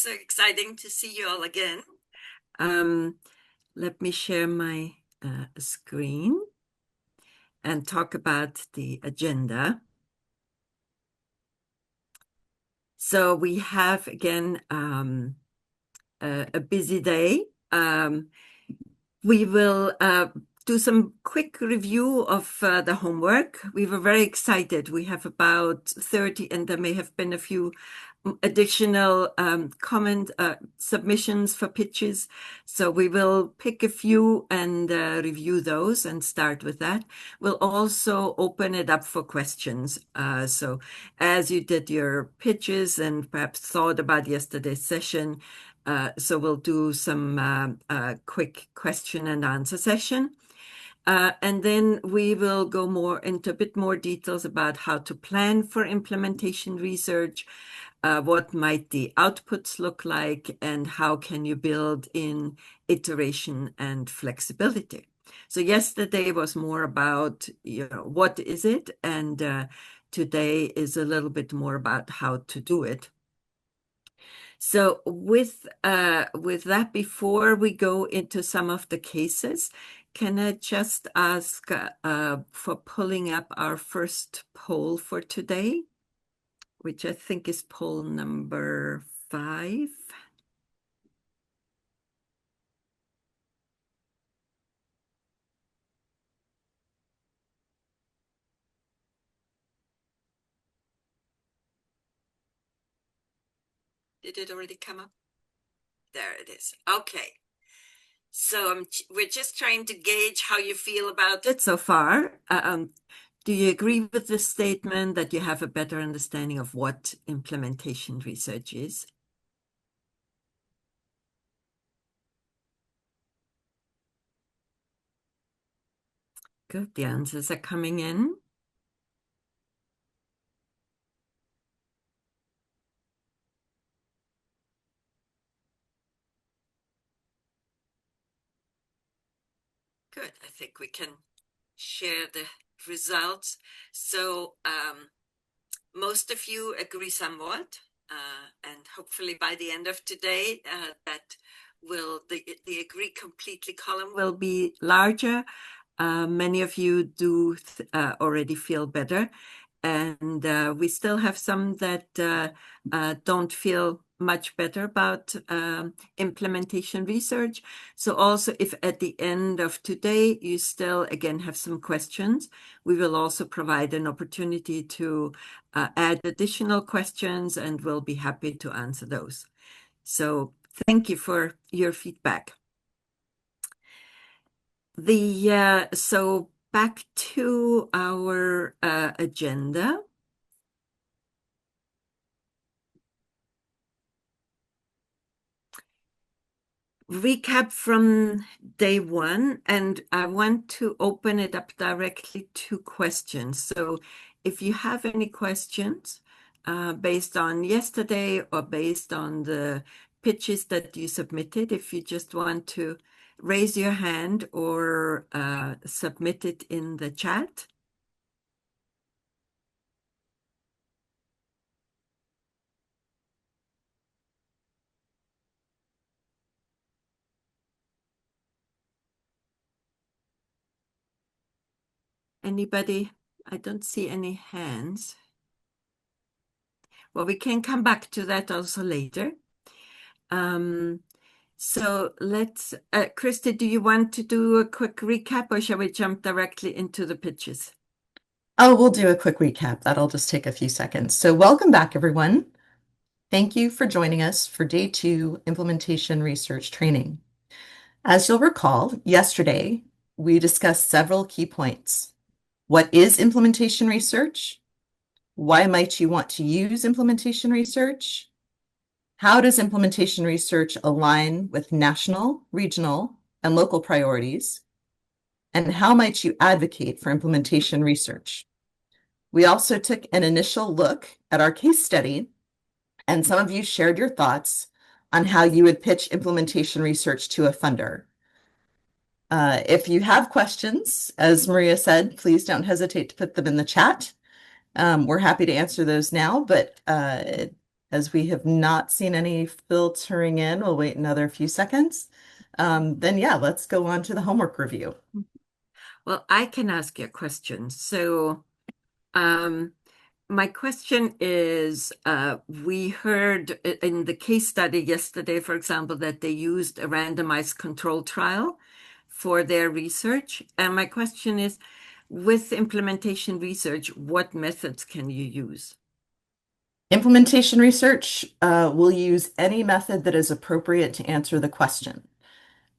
so exciting to see you all again. Let me share my screen and talk about the agenda. So we have again a busy day. We will do some quick review of the homework. We were very excited. We have about 30, and there may have been a few additional comment submissions for pitches. So we will pick a few and review those and start with that. We'll also open it up for questions. So as you did your pitches and perhaps thought about yesterday's session, so we'll do some quick question and answer session. And then we will go more into a bit more details about how to plan for implementation research, what might the outputs look like, and how can you build in iteration and flexibility. So yesterday was more about, what is it? And today is a little bit more about how to do it. So with that, before we go into some of the cases, can I just ask for pulling up our first poll for today, which I think is poll number 5. Did it already come up? There it is. Okay. So we're just trying to gauge how you feel about it so far. Do you agree with the statement that you have a better understanding of what implementation research is? Good, the answers are coming in. Good, I think we can share the results. So most of you agree somewhat, and hopefully by the end of today, that will the agree completely column will be larger. Many of you do already feel better, and we still have some that don't feel much better about implementation research. So also, if at the end of today you still again have some questions, we will also provide an opportunity to add additional questions, and we'll be happy to answer those. So thank you for your feedback. So back to our agenda. Recap from day 1, and I want to open it up directly to questions. So if you have any questions based on yesterday or based on the pitches that you submitted, if you just want to raise your hand or submit it in the chat. Anybody? I don't see any hands. Well, we can come back to that also later. So let's, Christy, do you want to do a quick recap, or shall we jump directly into the pitches? Oh, we'll do a quick recap. That'll just take a few seconds. So welcome back, everyone. Thank you for joining us for Day 2 Implementation Research Training. As you'll recall, yesterday we discussed several key points. What is implementation research? Why might you want to use implementation research? How does implementation research align with national, regional, and local priorities? And how might you advocate for implementation research? We also took an initial look at our case study, and some of you shared your thoughts on how you would pitch implementation research to a funder. If you have questions, as Maria said, please don't hesitate to put them in the chat. We're happy to answer those now, but As we have not seen any filtering in, we'll wait another few seconds. Then yeah, let's go on to the homework review. Well, I can ask you a question. Um, my question is, we heard in the case study yesterday, for example, that they used a randomized control trial for their research. And my question is, with implementation research, what methods can you use? Implementation research will use any method that is appropriate to answer the question.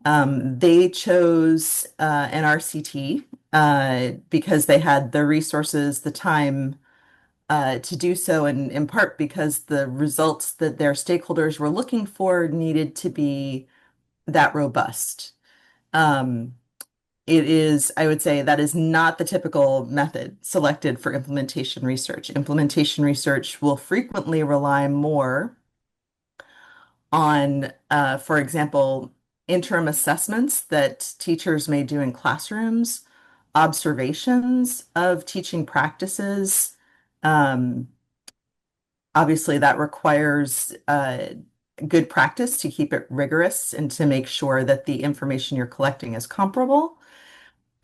They chose an RCT because they had the resources, the time to do so, and in part because the results that their stakeholders were looking for needed to be that robust. Um, it is, I would say, that is not the typical method selected for implementation research. Implementation research will frequently rely more on, for example, interim assessments that teachers may do in classrooms, observations of teaching practices. Um, Obviously, that requires good practice to keep it rigorous and to make sure that the information you're collecting is comparable.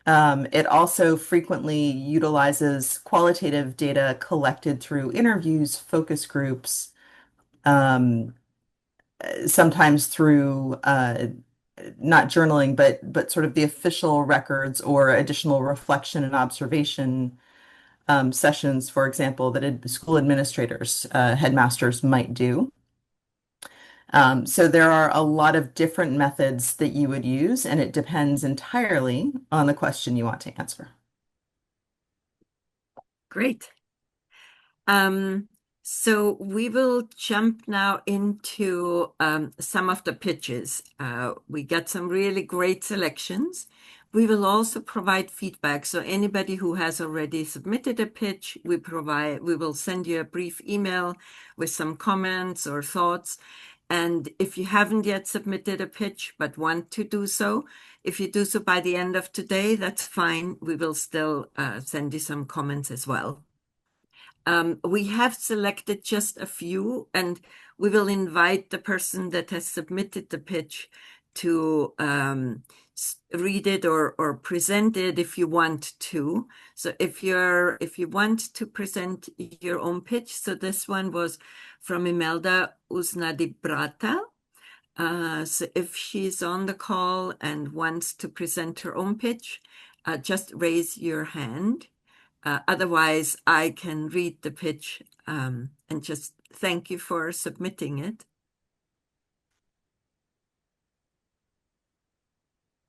It also frequently utilizes qualitative data collected through interviews, focus groups, um, sometimes through not journaling, but sort of the official records or additional reflection and observation sessions, for example, that school administrators, headmasters might do. So there are a lot of different methods that you would use, and it depends entirely on the question you want to answer. Great. Um, so we will jump now into some of the pitches. We got some really great selections. We will also provide feedback. So anybody who has already submitted a pitch, we will send you a brief email with some comments or thoughts. And if you haven't yet submitted a pitch but want to do so, if you do so by the end of today, that's fine. We will still send you some comments as well. We have selected just a few, and we will invite the person that has submitted the pitch to read it or present it if you want to. So if you want to present your own pitch, so this one was from Imelda Usnadibrata. So if she's on the call and wants to present her own pitch, just raise your hand. Otherwise, I can read the pitch and just thank you for submitting it.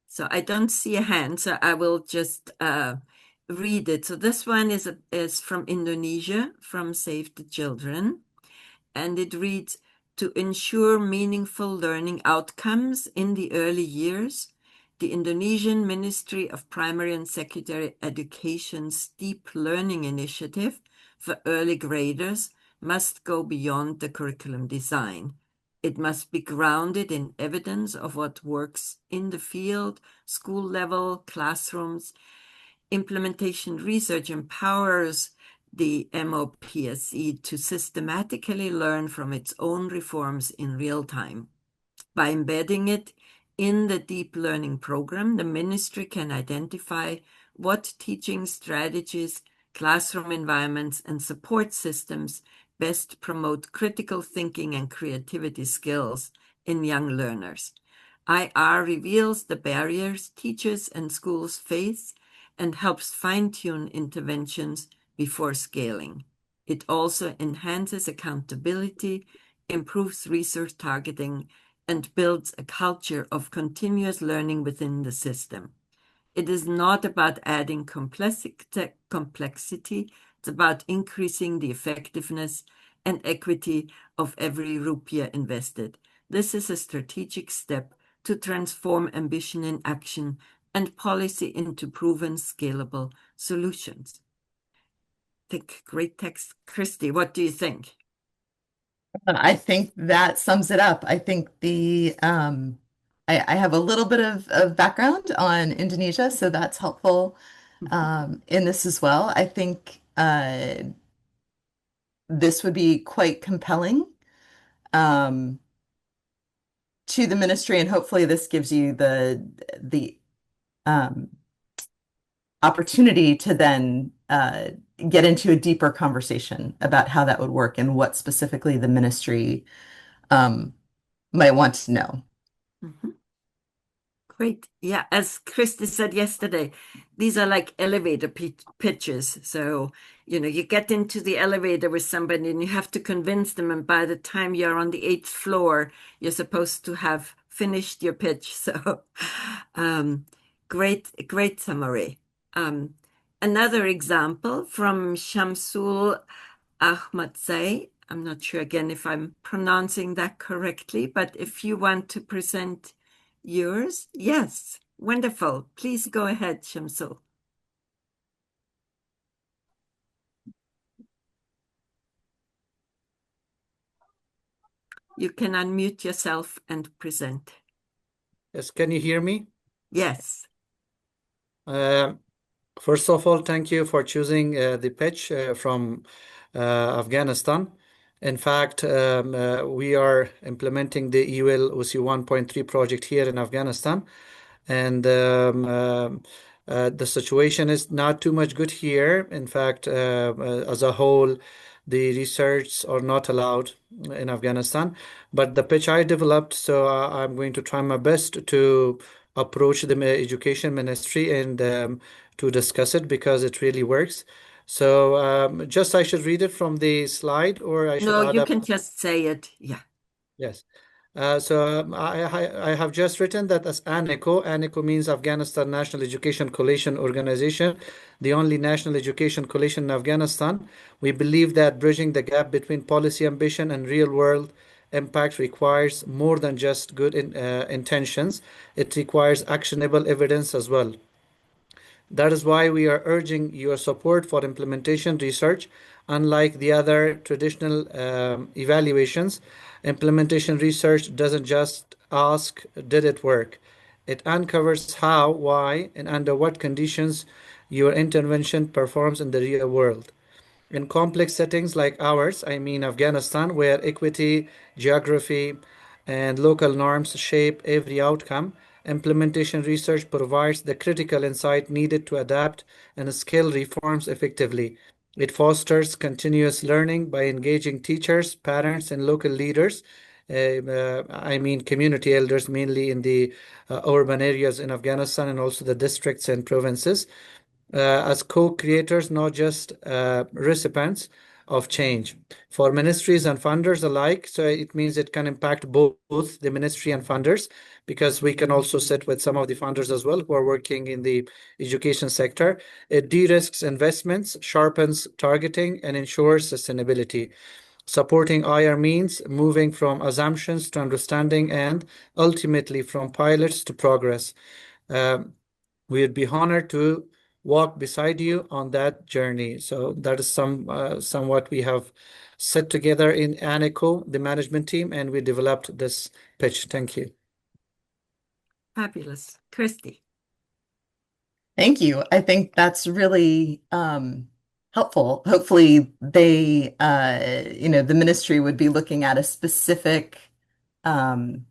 So I don't see a hand, so I will just read it. So this one is from Indonesia, from Save the Children, and it reads, to ensure meaningful learning outcomes in the early years, the Indonesian Ministry of Primary and Secondary Education's Deep Learning Initiative for early graders must go beyond the curriculum design. It must be grounded in evidence of what works in the field, school level, classrooms. Implementation research empowers the MOPSE to systematically learn from its own reforms in real time. By embedding it in the deep learning program, the ministry can identify what teaching strategies, classroom environments, and support systems best promote critical thinking and creativity skills in young learners. IR reveals the barriers teachers and schools face and helps fine-tune interventions before scaling. It also enhances accountability, improves research targeting, and builds a culture of continuous learning within the system. It is not about adding complexity, it's about increasing the effectiveness and equity of every rupiah invested. This is a strategic step to transform ambition in action and policy into proven scalable solutions. Think great text. Christy, what do you think? I think that sums it up. I think I have a little bit of background on Indonesia, so that's helpful in this as well. I think this would be quite compelling um, to the ministry, and hopefully this gives you the um, opportunity to then get into a deeper conversation about how that would work and what specifically the ministry um, might want to know. Mhm. Great. Yeah, as Christy said yesterday, these are like elevator pitches. So, you get into the elevator with somebody and you have to convince them. And by the time you're on the eighth floor, you're supposed to have finished your pitch. So, um, great summary. Um, Another example from Shamsul Ahmadzai. I'm not sure again if I'm pronouncing that correctly, but if you want to present yours, yes, wonderful. Please go ahead, Shamsul. You can unmute yourself and present. Yes, can you hear me? Yes. Um, First of all, thank you for choosing the pitch from Afghanistan. In fact, we are implementing the EUL OC 1.3 project here in Afghanistan, and the situation is not too much good here. In fact, as a whole, the research are not allowed in Afghanistan. But the pitch I developed, so I'm going to try my best to approach the education ministry and to discuss it because it really works. So just I should read it from the slide or I should No, add you up. can just say it. Yeah. Yes. I have just written that as ANECO. ANECO means Afghanistan National Education Coalition Organization, the only national education coalition in Afghanistan. We believe that bridging the gap between policy ambition and real world impact requires more than just good intentions. It requires actionable evidence as well. That is why we are urging your support for implementation research. Unlike the other traditional evaluations, implementation research doesn't just ask, did it work? It uncovers how, why, and under what conditions your intervention performs in the real world. In complex settings like ours, I mean Afghanistan, where equity, geography, and local norms shape every outcome, implementation research provides the critical insight needed to adapt and scale reforms effectively. It fosters continuous learning by engaging teachers, parents, and local leaders. I mean, community elders, mainly in the urban areas in Afghanistan and also the districts and provinces as co-creators, not just recipients of change. For ministries and funders alike, so it means it can impact both the ministry and funders, because we can also sit with some of the funders as well who are working in the education sector. It de-risks investments, sharpens targeting, and ensures sustainability. Supporting IR means moving from assumptions to understanding and ultimately from pilots to progress. Um, we would be honored to walk beside you on that journey. So that is somewhat we have set together in ANECO, the management team, and we developed this pitch. Thank you. Fabulous. Christy. Thank you. I think that's really helpful. Hopefully the ministry would be looking at um,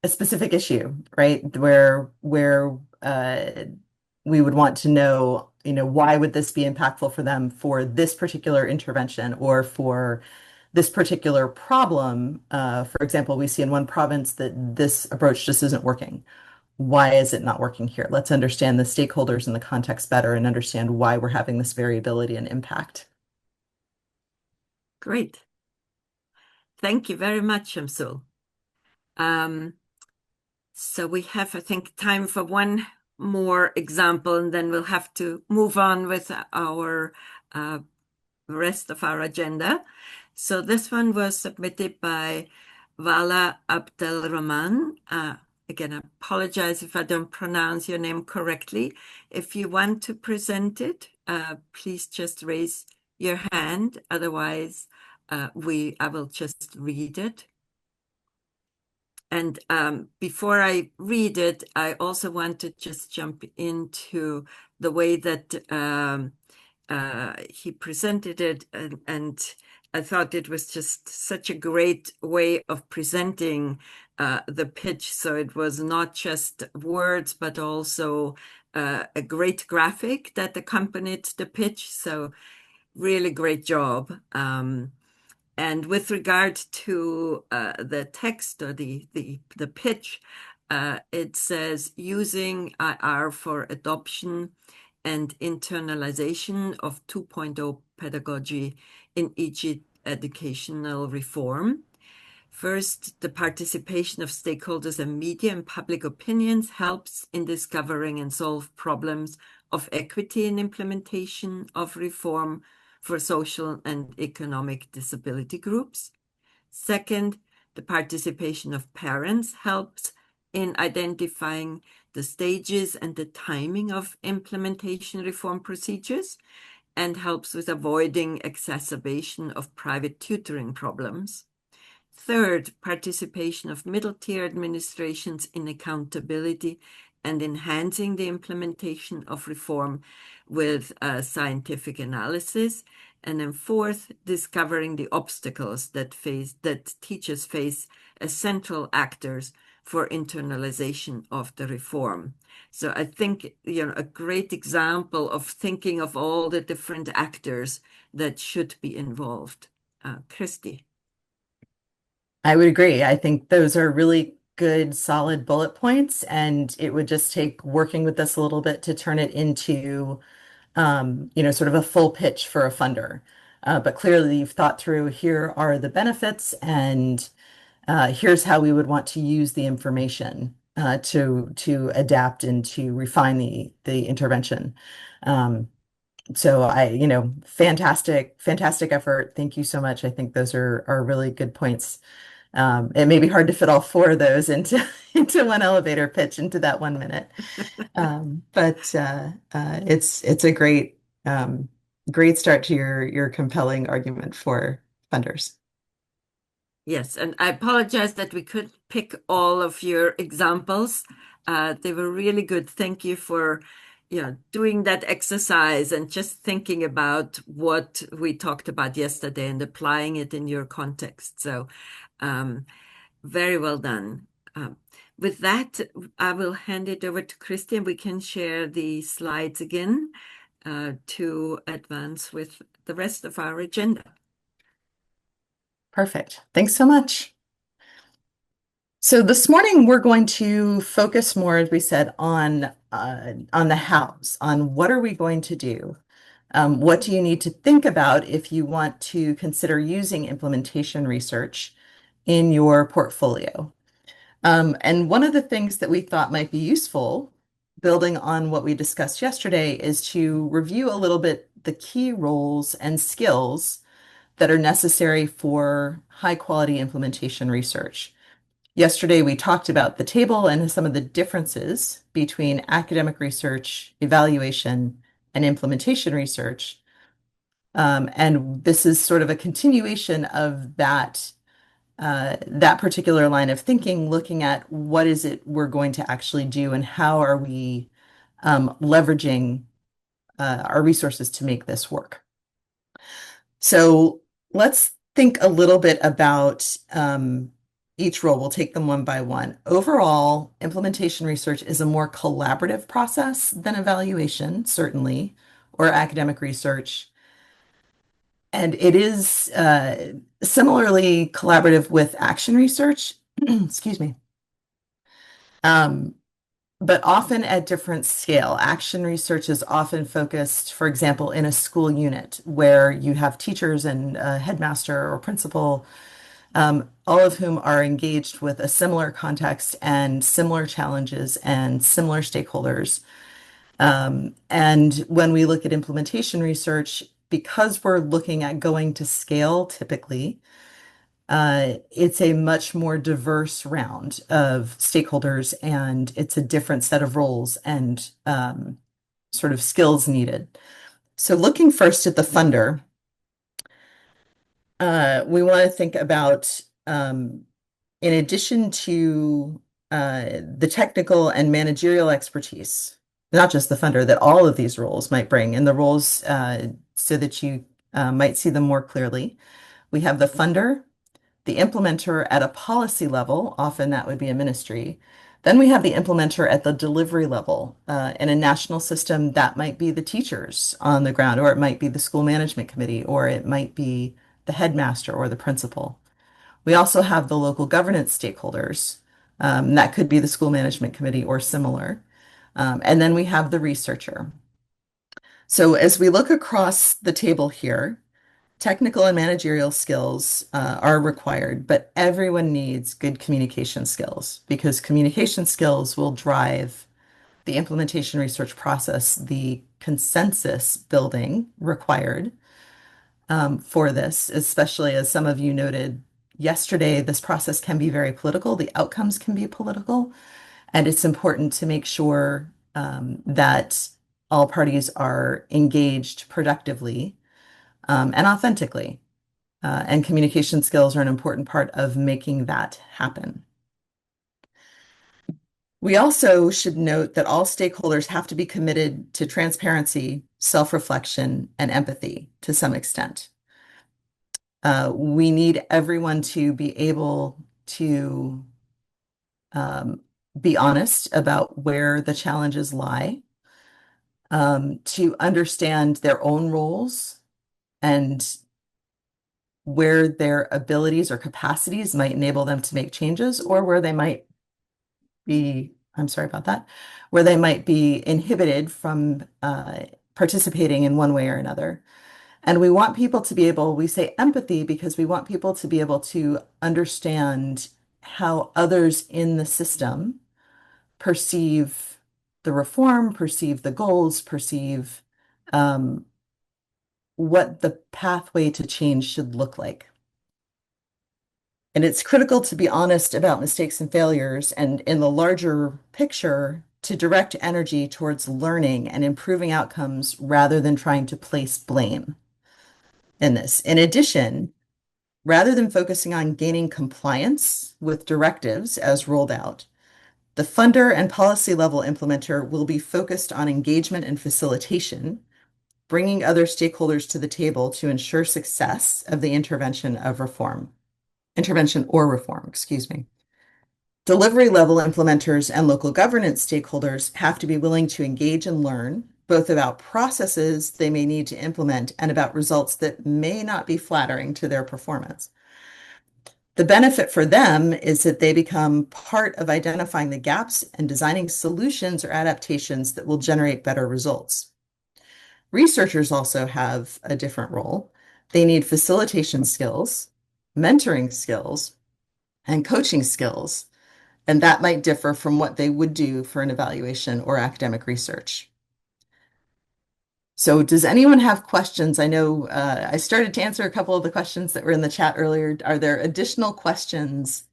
a specific issue, right? Where we would want to know, why would this be impactful for them for this particular intervention or for this particular problem? For example, we see in one province that this approach just isn't working. Why is it not working here? Let's understand the stakeholders and the context better and understand why we're having this variability and impact. Great. Thank you very much, Shamsul. Um, so we have, I think, time for one more example, and then we'll have to move on with our uh, rest of our agenda. So this one was submitted by Vala Abdelrahman. Again, I apologize if I don't pronounce your name correctly. If you want to present it, please just raise your hand. Otherwise, I will just read it. And before I read it, I also want to just jump into the way that he presented it and I thought it was just such a great way of presenting the pitch. So it was not just words, but also a great graphic that accompanied the pitch. So really great job. And with regard to the text or the pitch, it says using IR for adoption and internalization of 2.0 pedagogy in educational reform. First, the participation of stakeholders and media and public opinions helps in discovering and solve problems of equity in implementation of reform for social and economic disability groups. Second, the participation of parents helps in identifying the stages and the timing of implementation reform procedures and helps with avoiding exacerbation of private tutoring problems. Third, participation of middle-tier administrations in accountability and enhancing the implementation of reform with scientific analysis. And then fourth, discovering the obstacles that teachers face as central actors for internalization of the reform. So I think, a great example of thinking of all the different actors that should be involved. Christy. I would agree. I think those are really good, solid bullet points, and it would just take working with this a little bit to turn it into, sort of a full pitch for a funder. But clearly, you've thought through here are the benefits, and here's how we would want to use the information to adapt and to refine the intervention. So fantastic, fantastic effort. Thank you so much. I think those are really good points. It may be hard to fit all four of those into into one elevator pitch into that 1 minute, but it's a great start to your compelling argument for funders. Yes, and I apologize that we couldn't pick all of your examples. They were really good. Thank you for, doing that exercise and just thinking about what we talked about yesterday and applying it in your context. So, very well done. With that, I will hand it over to Christian. We can share the slides again to advance with the rest of our agenda. Perfect. Thanks so much. So this morning we're going to focus more, as we said, on the hows, on what are we going to do? What do you need to think about if you want to consider using implementation research in your portfolio? And one of the things that we thought might be useful, building on what we discussed yesterday, is to review a little bit the key roles and skills that are necessary for high quality implementation research. Yesterday, we talked about the table and some of the differences between academic research, evaluation, and implementation research. And this is sort of a continuation of that particular line of thinking, looking at what is it we're going to actually do and how are we leveraging our resources to make this work. So let's think a little bit about each role. We'll take them one by one. Overall, implementation research is a more collaborative process than evaluation, certainly, or academic research. And it is similarly collaborative with action research, excuse me, but often at different scale. Action research is often focused, for example, in a school unit where you have teachers and a headmaster or principal, all of whom are engaged with a similar context and similar challenges and similar stakeholders. And when we look at implementation research, because we're looking at going to scale typically, it's a much more diverse round of stakeholders and it's a different set of roles and sort of skills needed. So looking first at the funder, we want to think about, in addition to the technical and managerial expertise, not just the funder, that all of these roles might bring, and the roles so that you might see them more clearly. We have the funder, the implementer at a policy level, often that would be a ministry. Then we have the implementer at the delivery level. In a national system, that might be the teachers on the ground, or it might be the school management committee, or it might be the headmaster or the principal. We also have the local governance stakeholders. That could be the school management committee or similar. And then we have the researcher. So as we look across the table here, technical and managerial skills are required, but everyone needs good communication skills because communication skills will drive the implementation research process, the consensus building required for this, especially as some of you noted yesterday, this process can be very political. The outcomes can be political, and it's important to make sure that all parties are engaged productively and authentically. And communication skills are an important part of making that happen. We also should note that all stakeholders have to be committed to transparency, self-reflection, and empathy to some extent. We need everyone to be able to be honest about where the challenges lie, to understand their own roles and where their abilities or capacities might enable them to make changes or where they might be, I'm sorry about that, where they might be inhibited from participating in one way or another. And we want people to be able, we say empathy because we want people to be able to understand how others in the system perceive the reform, perceive the goals, perceive what the pathway to change should look like. And it's critical to be honest about mistakes and failures, and in the larger picture, to direct energy towards learning and improving outcomes rather than trying to place blame in this. In addition, rather than focusing on gaining compliance with directives as rolled out, the funder and policy level implementer will be focused on engagement and facilitation, bringing other stakeholders to the table to ensure success of the intervention or reform, excuse me. Delivery level implementers and local governance stakeholders have to be willing to engage and learn both about processes they may need to implement and about results that may not be flattering to their performance. The benefit for them is that they become part of identifying the gaps and designing solutions or adaptations that will generate better results. Researchers also have a different role. They need facilitation skills, mentoring skills, and coaching skills, and that might differ from what they would do for an evaluation or academic research. So does anyone have questions? I know I started to answer a couple of the questions that were in the chat earlier. Are there additional questions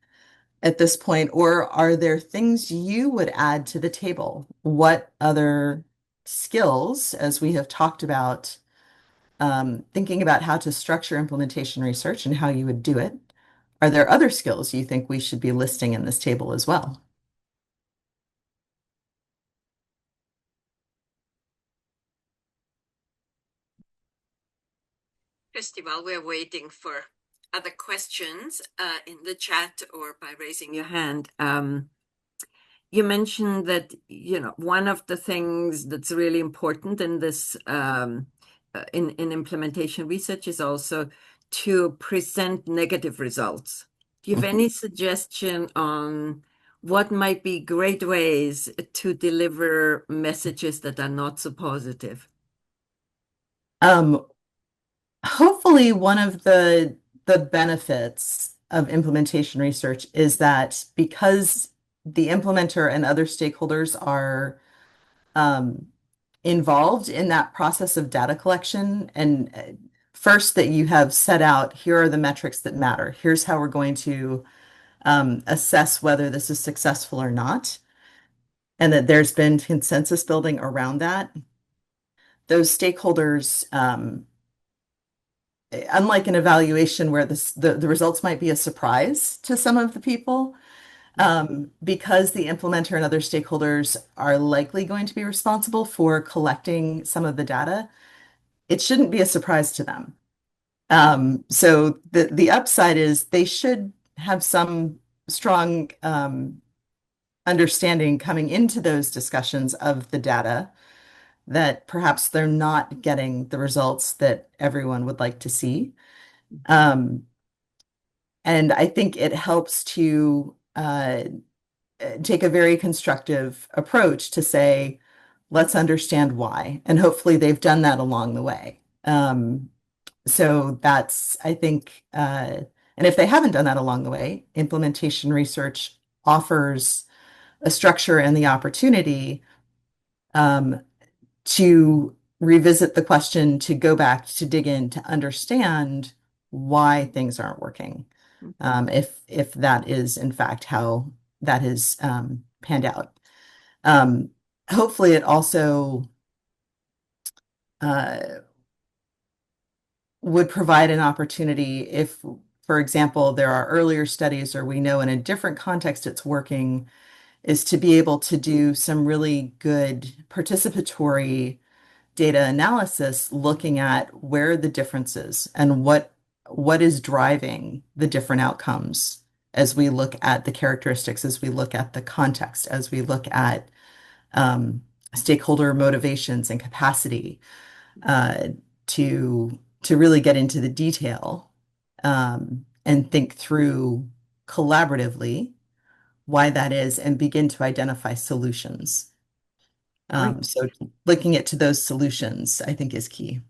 at this point, or are there things you would add to the table? What other skills, as we have talked about, thinking about how to structure implementation research and how you would do it, are there other skills you think we should be listing in this table as well? Christy, while we're waiting for other questions in the chat or by raising your hand, you mentioned that, one of the things that's really important in this in implementation research is also to present negative results. Do you have any suggestion on what might be great ways to deliver messages that are not so positive? Hopefully, one of the benefits of implementation research is that because the implementer and other stakeholders are involved in that process of data collection, and first that you have set out, here are the metrics that matter. Here's how we're going to assess whether this is successful or not, and that there's been consensus building around that. Those stakeholders, unlike an evaluation where the results might be a surprise to some of the people, because the implementer and other stakeholders are likely going to be responsible for collecting some of the data, it shouldn't be a surprise to them. So the upside is they should have some strong understanding coming into those discussions of the data that perhaps they're not getting the results that everyone would like to see. And I think it helps to take a very constructive approach to say, let's understand why. And hopefully they've done that along the way. So that's, I think, and if they haven't done that along the way, implementation research offers a structure and the opportunity to revisit the question, to go back, to dig in, to understand why things aren't working. If that is in fact how that has panned out. Hopefully it also would provide an opportunity if, for example, there are earlier studies or we know in a different context it's working, is to be able to do some really good participatory data analysis looking at where are the differences and what is driving the different outcomes as we look at the characteristics, as we look at the context, as we look at stakeholder motivations and capacity to really get into the detail and think through collaboratively why that is and begin to identify solutions. So linking it to those solutions, I think, is key.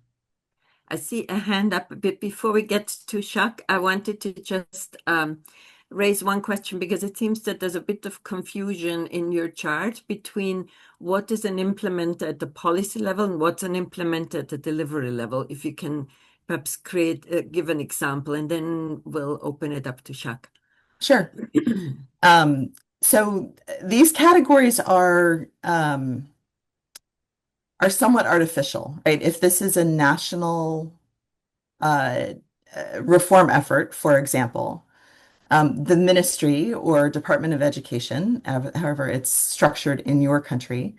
I see a hand up. But before we get to Jacques, I wanted to just raise one question because it seems that there's a bit of confusion in your chart between what is an implement at the policy level and what's an implement at the delivery level. If you can perhaps give an example, and then we'll open it up to Jacques. Sure. So these categories are somewhat artificial, right? If this is a national reform effort, for example, the ministry or Department of Education, however it's structured in your country,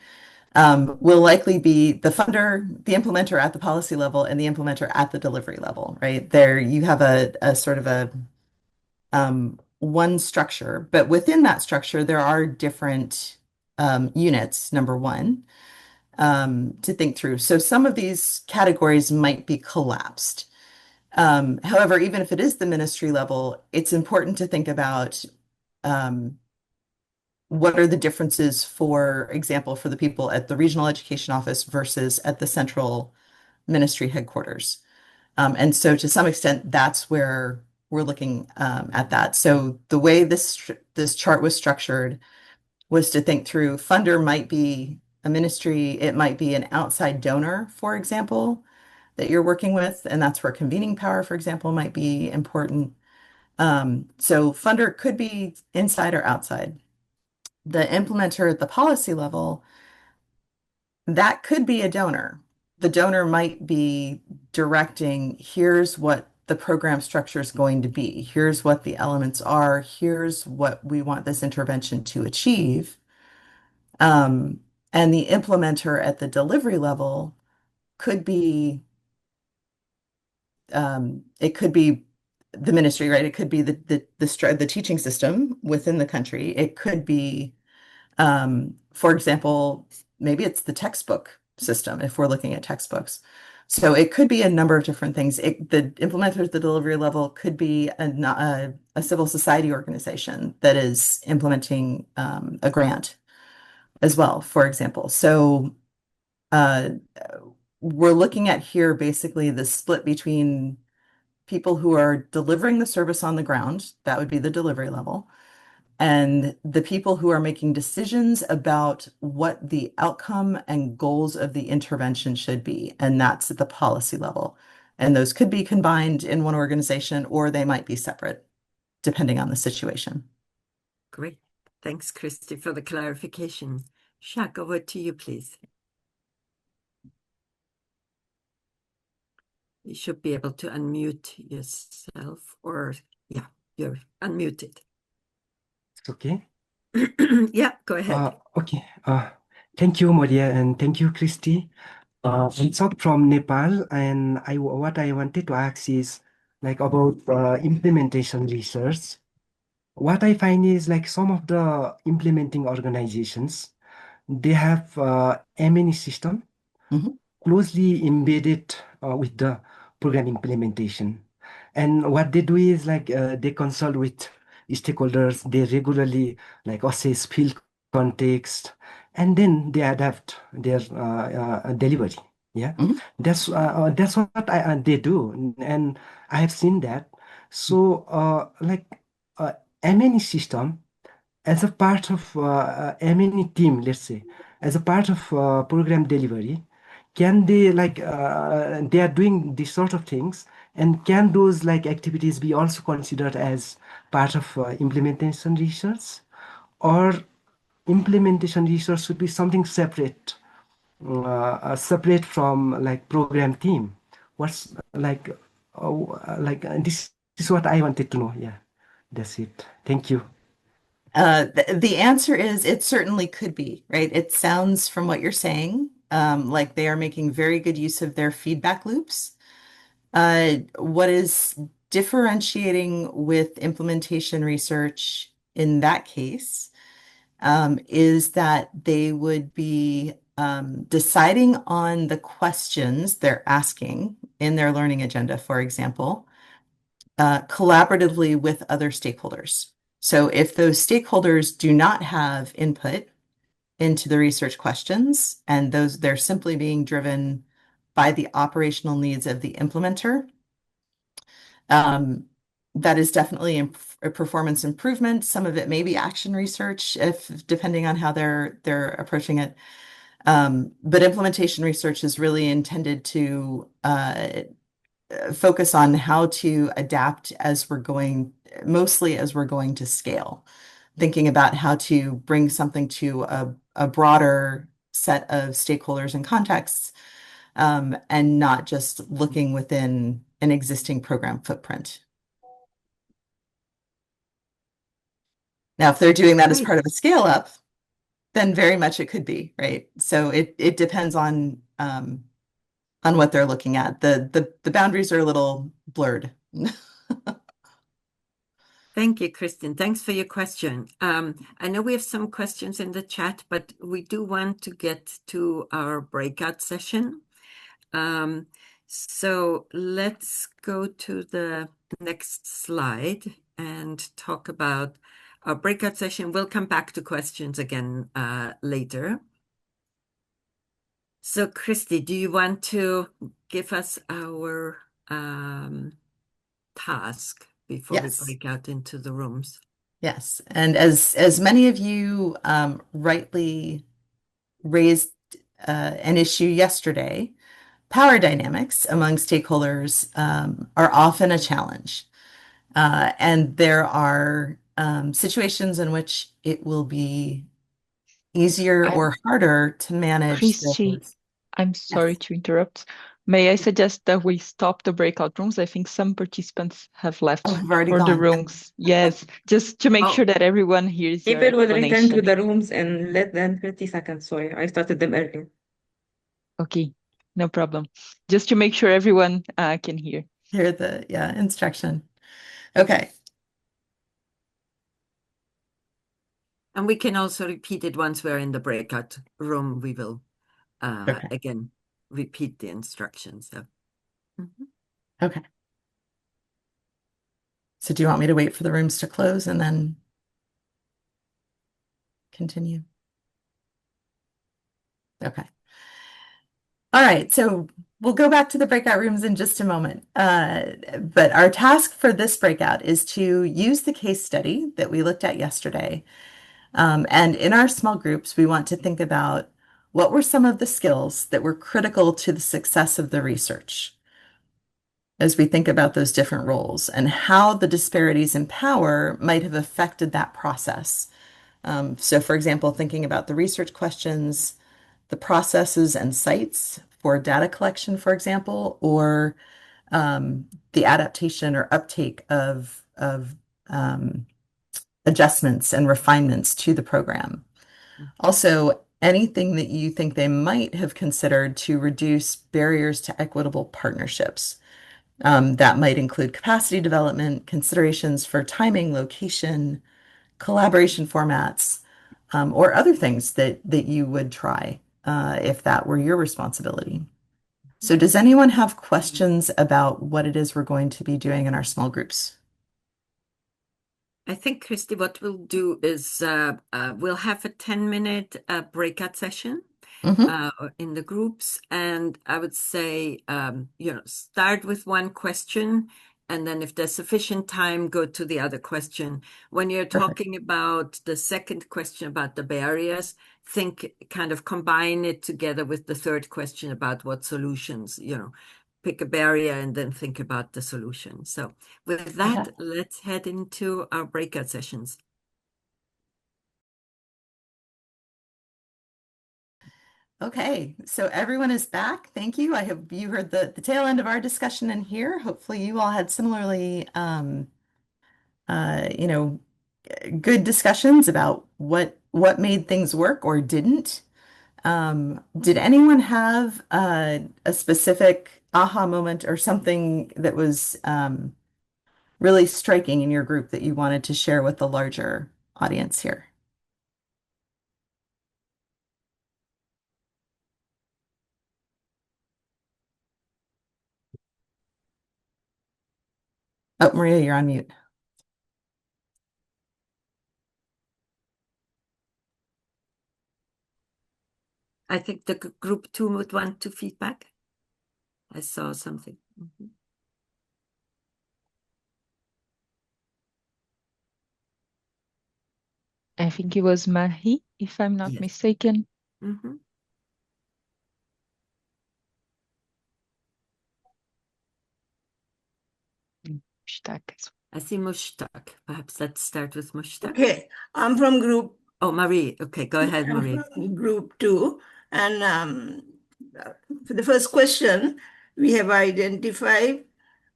will likely be the funder, the implementer at the policy level, and the implementer at the delivery level, right? There you have a sort of a one structure, but within that structure, there are different units, number one, to think through. So some of these categories might be collapsed. However, even if it is the ministry level, it's important to think about what are the differences, for example, for the people at the regional education office versus at the central ministry headquarters. And so to some extent, that's where we're looking at that. So the way this chart was structured was to think through funder might be a ministry, it might be an outside donor, for example, that you're working with, and that's where convening power, for example, might be important. So funder could be inside or outside. The implementer at the policy level, that could be a donor. The donor might be directing, here's what the program structure is going to be. Here's what the elements are. Here's what we want this intervention to achieve. And the implementer at the delivery level could be, it could be the ministry, right? It could be the teaching system within the country. It could be, for example, maybe it's the textbook system if we're looking at textbooks. So it could be a number of different things. The implementer at the delivery level could be a civil society organization that is implementing a grant as well, for example. So we're looking at here basically the split between people who are delivering the service on the ground, that would be the delivery level, and the people who are making decisions about what the outcome and goals of the intervention should be, and that's at the policy level. And those could be combined in one organization or they might be separate, depending on the situation. Great. Thanks, Christy, for the clarification. Jacques, over to you, please. You should be able to unmute yourself, or yeah, you're unmuted. It's okay. Yeah, go ahead. Okay. Thank you, Maria, and thank you, Christy. I'm Sok from Nepal, and what I wanted to ask is, like about implementation research. What I find is like some of the implementing organizations, they have M&E system Mhm. closely embedded with the program implementation. And what they do is like they consult with stakeholders, they regularly like assess field context, and then they adapt their delivery. Yeah, Mhm. that's what they do, and I have seen that. So like M&E system as a part of M&E team, let's say, as a part of program delivery, can they like they are doing these sort of things, and can those like activities be also considered as part of implementation research, or implementation research should be something separate, separate from like program team? What's this is what I wanted to know. Yeah, that's it. Thank you. The answer is it certainly could be, right? It sounds from what you're saying, like they are making very good use of their feedback loops. What is differentiating with implementation research in that case, is that they would be deciding on the questions they're asking in their learning agenda, for example, collaboratively with other stakeholders. So if those stakeholders do not have input into the research questions, and those they're simply being driven by the operational needs of the implementer, um, that is definitely a performance improvement. Some of it may be action research, if depending on how they're approaching it. But implementation research is really intended to focus on how to adapt as we're going, mostly as we're going to scale, thinking about how to bring something to a broader set of stakeholders and contexts, and not just looking within an existing program footprint. Now, if they're doing that as Right. part of a scale up, then very much it could be, right? So it depends on what they're looking at. The boundaries are a little blurred. Thank you, Kristen. Thanks for your question. I know we have some questions in the chat, but we do want to get to our breakout session. So let's go to the next slide and talk about our breakout session. We'll come back to questions again later. So, Christy, do you want to give us our task before we Yes. break out into the rooms? Yes, and as many of you rightly raised an issue yesterday, power dynamics among stakeholders are often a challenge, and there are situations in which it will be easier I, or harder to manage Christy, those. I'm sorry Yes. to interrupt. May I suggest that we stop the breakout rooms? I think some participants have Oh, left I've already for the gone. rooms. Yes, just to make Oh, sure that everyone hears your People will return to explanation. the rooms in less than 30 seconds, so I started them early. Okay, no problem. Just to make sure everyone can hear. Hear the instruction. Okay. and we can also repeat it once we're in the breakout room. We will Okay. again repeat the instructions. So. Mhm. Okay. So do you want me to wait for the rooms to close and then continue? Okay. All right, so we'll go back to the breakout rooms in just a moment. But our task for this breakout is to use the case study that we looked at yesterday. And in our small groups, we want to think about what were some of the skills that were critical to the success of the research as we think about those different roles and how the disparities in power might have affected that process. So, for example, thinking about the research questions, the processes and sites for data collection, for example, or the adaptation or uptake of adjustments and refinements to the program. Also, anything that you think they might have considered to reduce barriers to equitable partnerships. That might include capacity development, considerations for timing, location, collaboration formats, or other things that you would try if that were your responsibility. So does anyone have questions about what it is we're going to be doing in our small groups? I think, Christy, what we'll do is we'll have a 10-minute breakout session in the groups. And I would say, start with one question. And then if there's sufficient time, go to the other question. When you're Perfect. talking about the second question about the barriers, think kind of combine it together with the third question about what solutions, pick a barrier and then think about the solution. So with that, let's head into our breakout sessions. Okay, so everyone is back. Thank you. I hope you heard the tail end of our discussion in here. Hopefully you all had similarly, good discussions about what made things work or didn't. Did anyone have a specific aha moment or something that was really striking in your group that you wanted to share with the larger audience here? Oh, Maria, you're on mute. I think the group 2 would want to feedback. I saw something. I think it was Mahi, if I'm not mistaken. I see Mushtaq. Perhaps let's start with Mushtaq. Okay, I'm from group. Oh, Marie. Okay, go ahead, Marie. Group 2. And for the first question, we have identified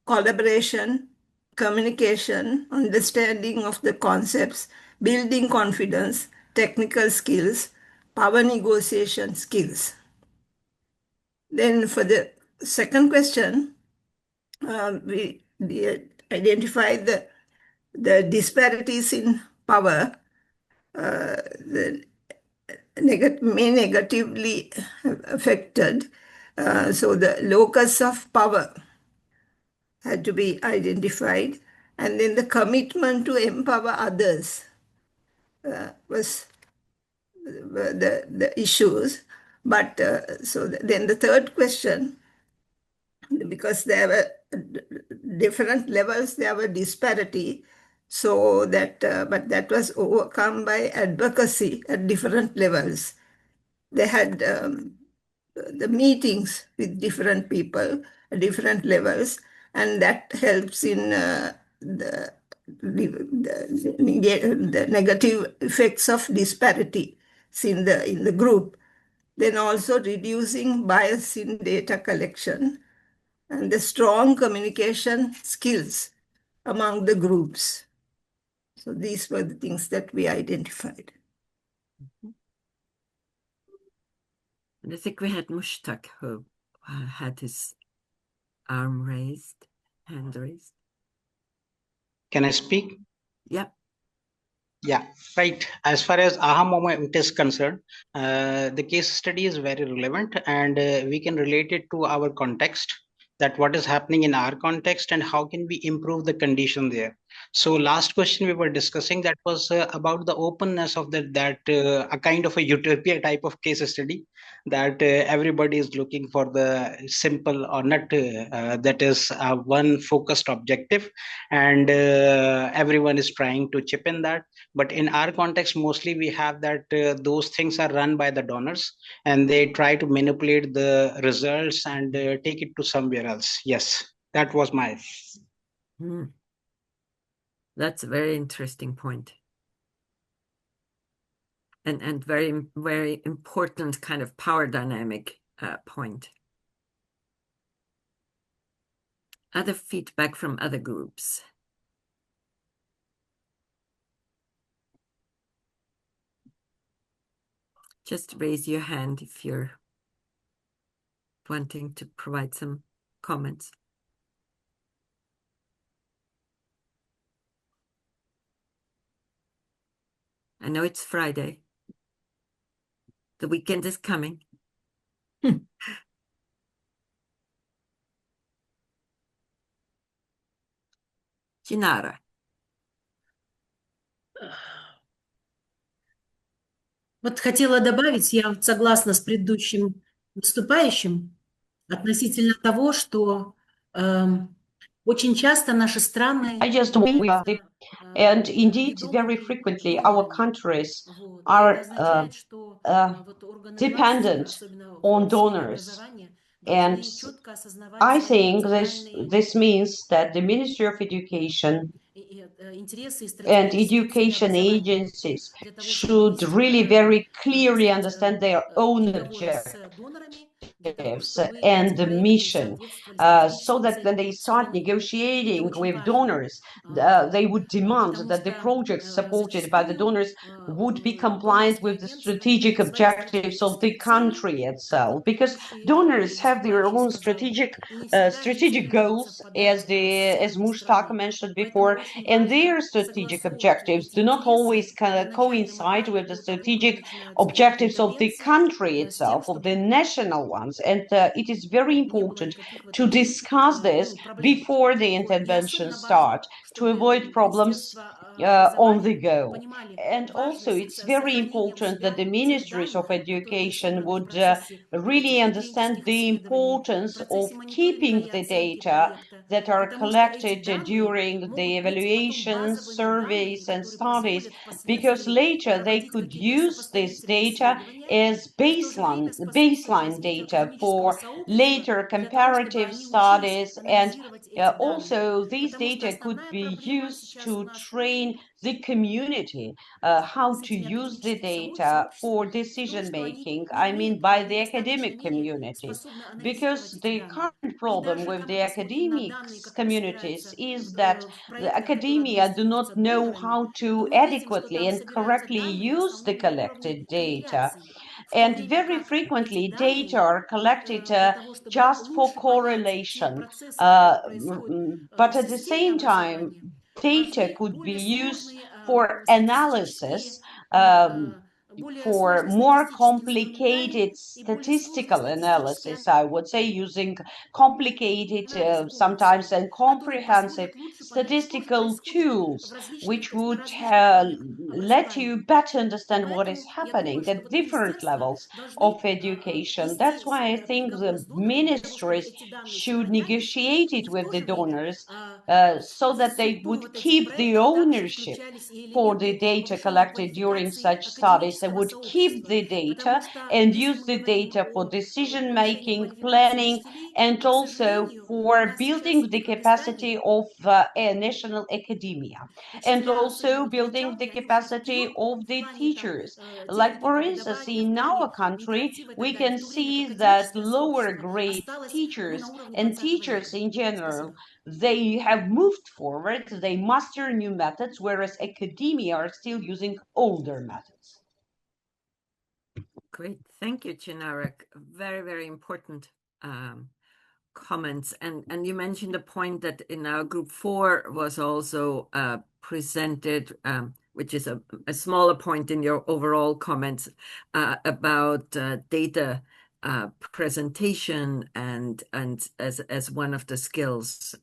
collaboration, communication, understanding of the concepts, building confidence, technical skills, power negotiation skills. Then for the second question, we identified the disparities in power, may negatively affected. So the locus of power had to be identified. And then the commitment to empower others was the issues. But then the third question, because there were different levels, there were disparity. So that, but that was overcome by advocacy at different levels. They had the meetings with different people at different levels, and that helps in the negative effects of disparity in the group. Then also reducing bias in data collection and the strong communication skills among the groups. So these were the things that we identified. And I think we had Mushtaq who had his arm raised, hand raised. Can I speak? Yep. Yeah, right. As far as aha moment is concerned, the case study is very relevant and we can relate it to our context, that what is happening in our context and how can we improve the condition there. So last question we were discussing, that was about the openness of that a kind of a utopia type of case study, that everybody is looking for the simple or not that is one focused objective, and everyone is trying to chip in that. But in our context, mostly we have that those things are run by the donors and they try to manipulate the results and take it to somewhere else. Yes, that was my. That's a very interesting point. And very, very important kind of power dynamic point. Other feedback from other groups. Just raise your hand if you're wanting to provide some comments. I know it's Friday. The weekend is coming. Chinara. Вот хотела добавить, я вот согласна с предыдущим выступающим относительно того, что очень часто наши страны I just являются and indeed, very ведомыми frequently, our донорами. countries Вот. И это are означает, что вот органы власти, dependent особенно on в сфере donors. образования, And должны четко осознавать I свои think национальные this means that the Ministry of Education интересы и and стратегические цели education образования agencies для того, чтобы should really действительно very clearly выстроить understand their own переговоры с донорами, для того, objectives чтобы эти and the проекты mission, соответствовали so стратегическим that when целям they start страны. Это negotiating очень with важно, donors, they would demand потому that the что projects supported by the зачастую donors would be compliant донорские with the агентства имеют strategic свои objectives of the стратегические цели, country как itself, вот because предыдущий donors have their выступающий own сказал, и не всегда эти strategic цели могут goals, совпадать с as целями Mushtaq страны. mentioned Поэтому before, очень and важно their strategic согласовывать objectives эти do not интересы always на начальном coincide этапе with the до того, как strategic начинаются objectives of the интервенции, country с тем, itself, of the чтобы national ones. And it is very не было important никаких вот to таких discuss this проблем. before the Вот. И intervention особенно важно, start to чтобы avoid problems Министерство on the образования go. понимали And also, важность it's very сохранения у important that себя the тех ministries of данных, которые были education собраны в would процессе вот really этих understand студенческих the исследований, в importance of процессе мониторинга keeping и the оценки data проекта, that are потому что эти collected данные during the могут быть потом evaluations, базовыми данными, surveys, and которые studies, позволят because впоследствии later they проводить could какие-то use this сопоставительные data исследования as и в то же время способствовать baseline развитию data академического for сообщества later для того, чтобы comparative они учились studies. And анализировать эти данные. also, these Потому что data could основная be проблема used сейчас у to нас train the community how с to этими use the академическими data сообществами for в том, decision что они making. не I mean, умеют by в the достаточной academic мере community, способны анализировать because эти the данные. current И problem даже with когда the посмотрим на данные, academics которые communities собираются is that в the проектах, которые academia do not администрируются know донорами, how то to мы видим, что adequately там and собираются correctly данные в use the основном на уровне collected data. корреляций, в то And время very как эти frequently, data данные are collected для того, чтобы just for лучше понять те correlation. процессы, которые происходят But в at the системе same time, образования, data важны could be более used сложные for статистические analysis, и более for сложный more статистический инструментарий complicated и более сложные statistical статистические analysis, I would say, using complicated, анализы sometimes комплексные, and которые comprehensive позволят лучше понять, что же statistical происходит в tools, различных, which would различных уровнях let образования. you better И understand what is поэтому я думаю, happening что at вот different министерства levels должны of education. That's вести why I think переговоры the с донорами для того, чтобы ministries эти данные should сохранялись, negotiate и it в with то the же время donors в so that they структуру would вот этих keep the проектов также ownership включались и for the элементы data повышения collected during квалификации such studies. They академического would keep сообщества. the data Потому что and если use мы the говорим data for о decision повышении making, квалификации planning, учителей, and то, к also сожалению, у for нас сейчас building в the Кыргызстане capacity of a national academia, and учителя, особенно also вот в building the началке, они ушли capacity вперед of в the плане там teachers. Like, техник for instance, преподавания, в in плане our country, интерактива и так we далее, в can то время как see that академическое lower сообщество grade осталось, ну, на teachers уровне and 20 teachers века. in general, Спасибо. they have moved forward, they master new methods, whereas academia are still using older methods. Great. Thank you, Chinarek. Very, very important comments. And you mentioned a point that in our group 4 was also presented, which is a smaller point in your overall comments about data presentation and as one of the skills.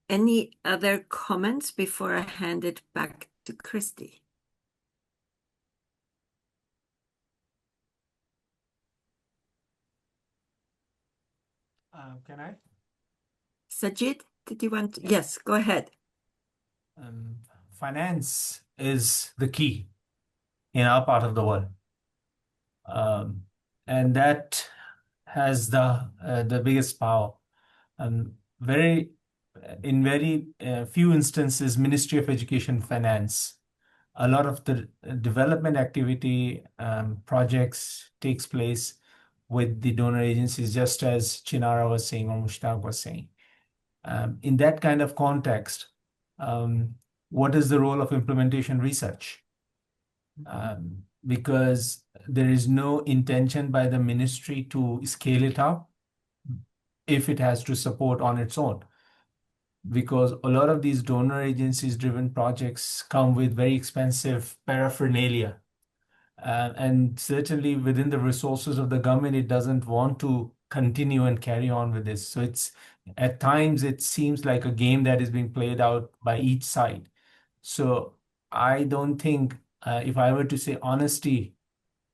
Any other comments before I hand it back to Christy? Can I? Sajid, did you want to? Yes, go ahead. Finance is the key in our part of the world. And that has the biggest power. In very few instances, Ministry of Education finance. A lot of the development activity projects takes place with the donor agencies, just as Chinara was saying or Mushtaq was saying. In that kind of context, what is the role of implementation research? Because there is no intention by the ministry to scale it up if it has to support on its own. because a lot of these donor agencies driven projects come with very expensive paraphernalia. And certainly within the resources of the government, it doesn't want to continue and carry on with this. So it's at times it seems like a game that is being played out by each side. So I don't think if I were to say honesty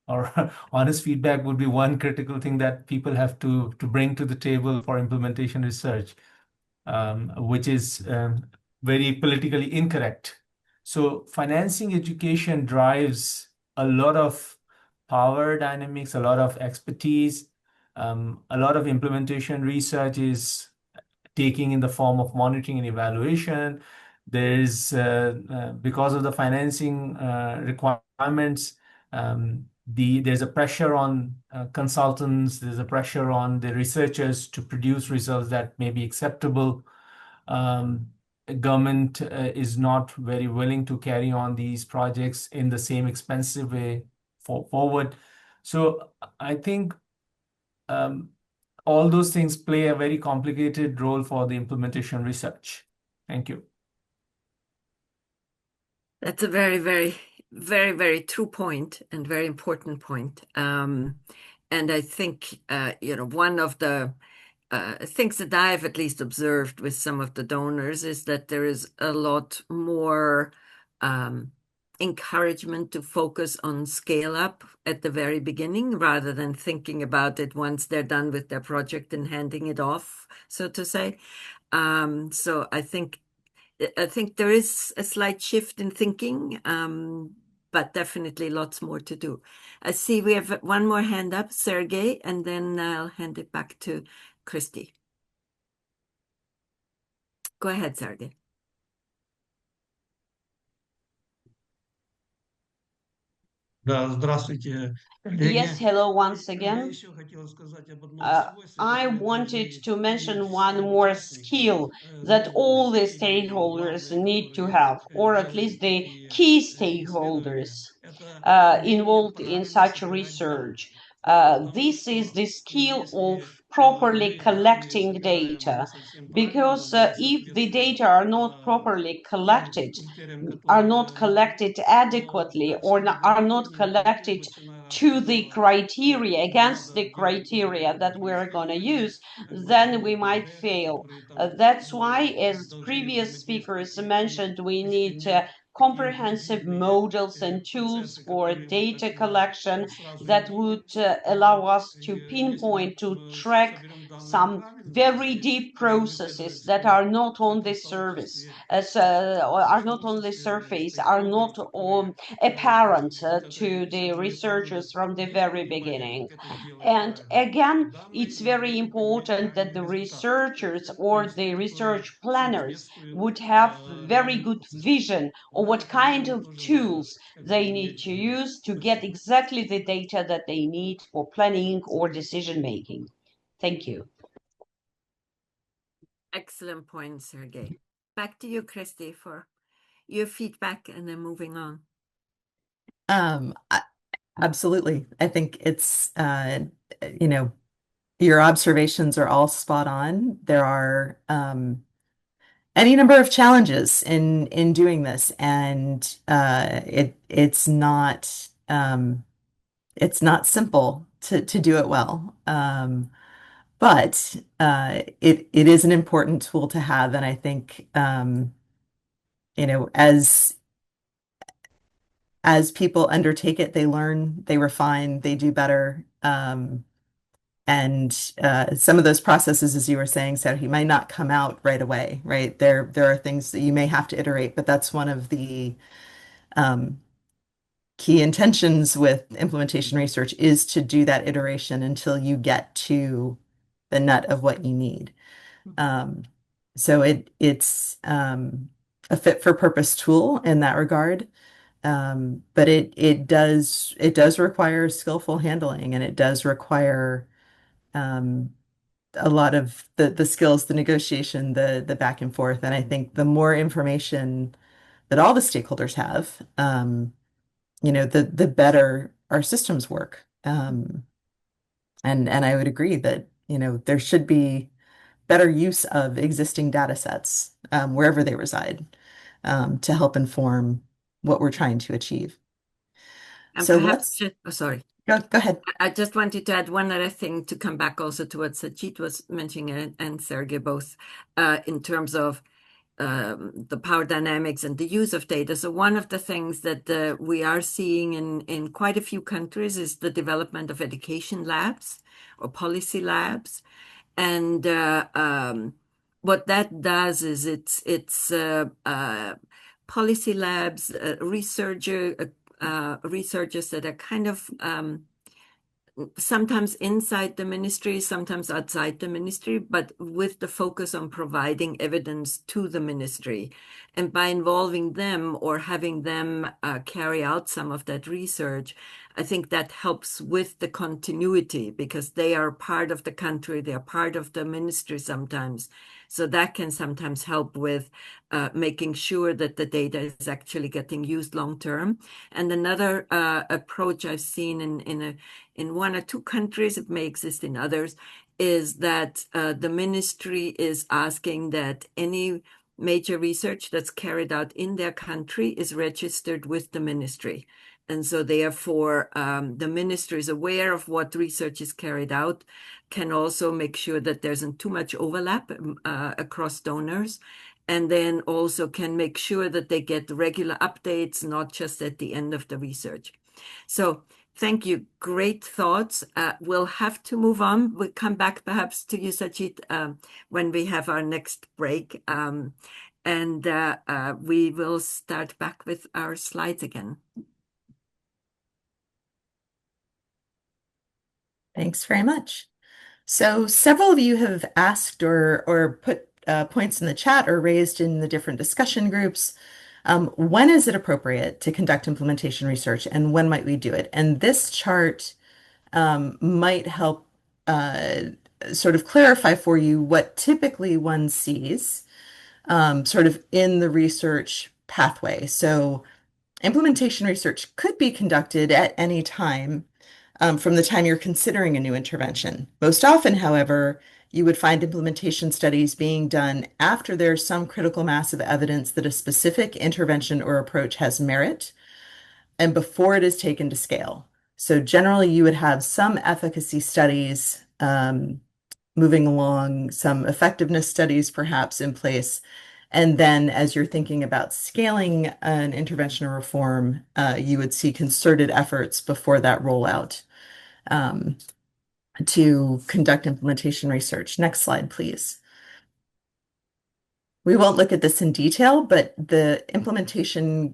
or honest feedback would be one critical thing that people have to bring to the table for implementation research, which is very politically incorrect. So financing education drives a lot of power dynamics, a lot of expertise, a lot of implementation research is taking in the form of monitoring and evaluation. There's because of the financing requirements, there's a pressure on consultants, there's a pressure on the researchers to produce results that may be acceptable. Government is not very willing to carry on these projects in the same expensive way forward. So I think all those things play a very complicated role for the implementation research. Thank you. That's a very, very, very, very true point and very important point. And I think, one of the things that I've at least observed with some of the donors is that there is a lot more encouragement to focus on scale up at the very beginning rather than thinking about it once they're done with their project and handing it off, so to say. So I think there is a slight shift in thinking, but definitely lots more to do. I see we have one more hand up, Sergey, and then I'll hand it back to Christy. Go ahead, Sergey. Yes, hello once again. I wanted to mention one more skill that all the stakeholders need to have, or at least the key stakeholders involved in such research. This is the skill of properly collecting data, because if the data are not properly collected, are not collected adequately, or are not collected to the criteria, against the criteria that we're going to use, then we might fail. That's why, as previous speakers mentioned, we need comprehensive models and tools for data collection that would allow us to pinpoint, to track some very deep processes that are not on the surface, are not on the surface, are not apparent to the researchers from the very beginning. And again, it's very important that the researchers or the research planners would have very good vision of what kind of tools they need to use to get exactly the data that they need for planning or decision making. Thank you. Excellent point, Sergey. Back to you, Christy, for your feedback and then moving on. Absolutely. I think it's, your observations are all spot on. There are any number of challenges in doing this, and it's not simple to do it well. But it is an important tool to have, and I think as people undertake it, they learn, they refine, they do better. And some of those processes, as you were saying, Serhi, might not come out right away, right? There are things that you may have to iterate, but that's one of the key intentions with implementation research, is to do that iteration until you get to the nut of what you need. So it's a fit for purpose tool in that regard. But it does require skillful handling, and it does require a lot of the skills, the negotiation, the back and forth. And I think the more information that all the stakeholders have, the better our systems work. And I would agree that, there should be better use of existing data sets wherever they reside to help inform what we're trying to achieve. And So perhaps, let's sorry. go ahead. I just wanted to add one other thing to come back also to what Sajid was mentioning and Sergey both in terms of the power dynamics and the use of data. So one of the things that we are seeing in quite a few countries is the development of education labs or policy labs. And what that does is it's policy labs, researchers that are kind of sometimes inside the ministry, sometimes outside the ministry, but with the focus on providing evidence to the ministry. And by involving them or having them carry out some of that research, I think that helps with the continuity because they are part of the country, they are part of the ministry sometimes. So that can sometimes help with making sure that the data is actually getting used long term. And another approach I've seen in one or two countries, it may exist in others, is that the ministry is asking that any major research that's carried out in their country is registered with the ministry. And so therefore, the ministry is aware of what research is carried out, can also make sure that there isn't too much overlap across donors, and then also can make sure that they get regular updates, not just at the end of the research. So thank you. Great thoughts. We'll have to move on. We'll come back perhaps to you, Sajid, when we have our next break. And we will start back with our slides again. Thanks very much. So several of you have asked or put points in the chat or raised in the different discussion groups. When is it appropriate to conduct implementation research and when might we do it? And this chart might help sort of clarify for you what typically one sees sort of in the research pathway. So implementation research could be conducted at any time from the time you're considering a new intervention. Most often, however, you would find implementation studies being done after there's some critical mass of evidence that a specific intervention or approach has merit and before it is taken to scale. So generally, you would have some efficacy studies moving along, some effectiveness studies perhaps in place. And then as you're thinking about scaling an intervention or reform, you would see concerted efforts before that rollout to conduct implementation research. Next slide, please. We won't look at this in detail, but the implementation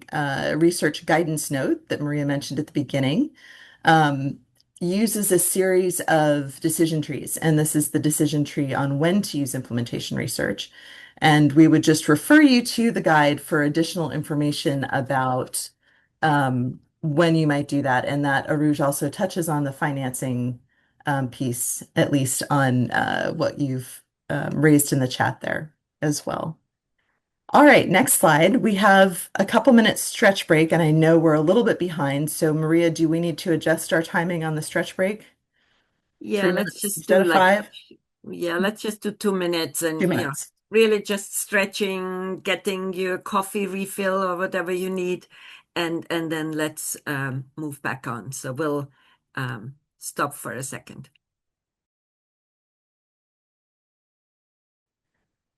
research guidance note that Maria mentioned at the beginning uses a series of decision trees, and this is the decision tree on when to use implementation research. And we would just refer you to the guide for additional information about when you might do that. And that Aruj also touches on the financing piece, at least on what you've raised in the chat there as well. All right, next slide. We have a couple minutes stretch break, and I know we're a little bit behind. So Maria, do we need to adjust our timing on the stretch break? Yeah, 3 let's minutes just instead do of like 5? let's just do 2 minutes and 2 minutes. really just stretching, getting your coffee refill or whatever you need, and then let's move back on. So we'll stop for a second.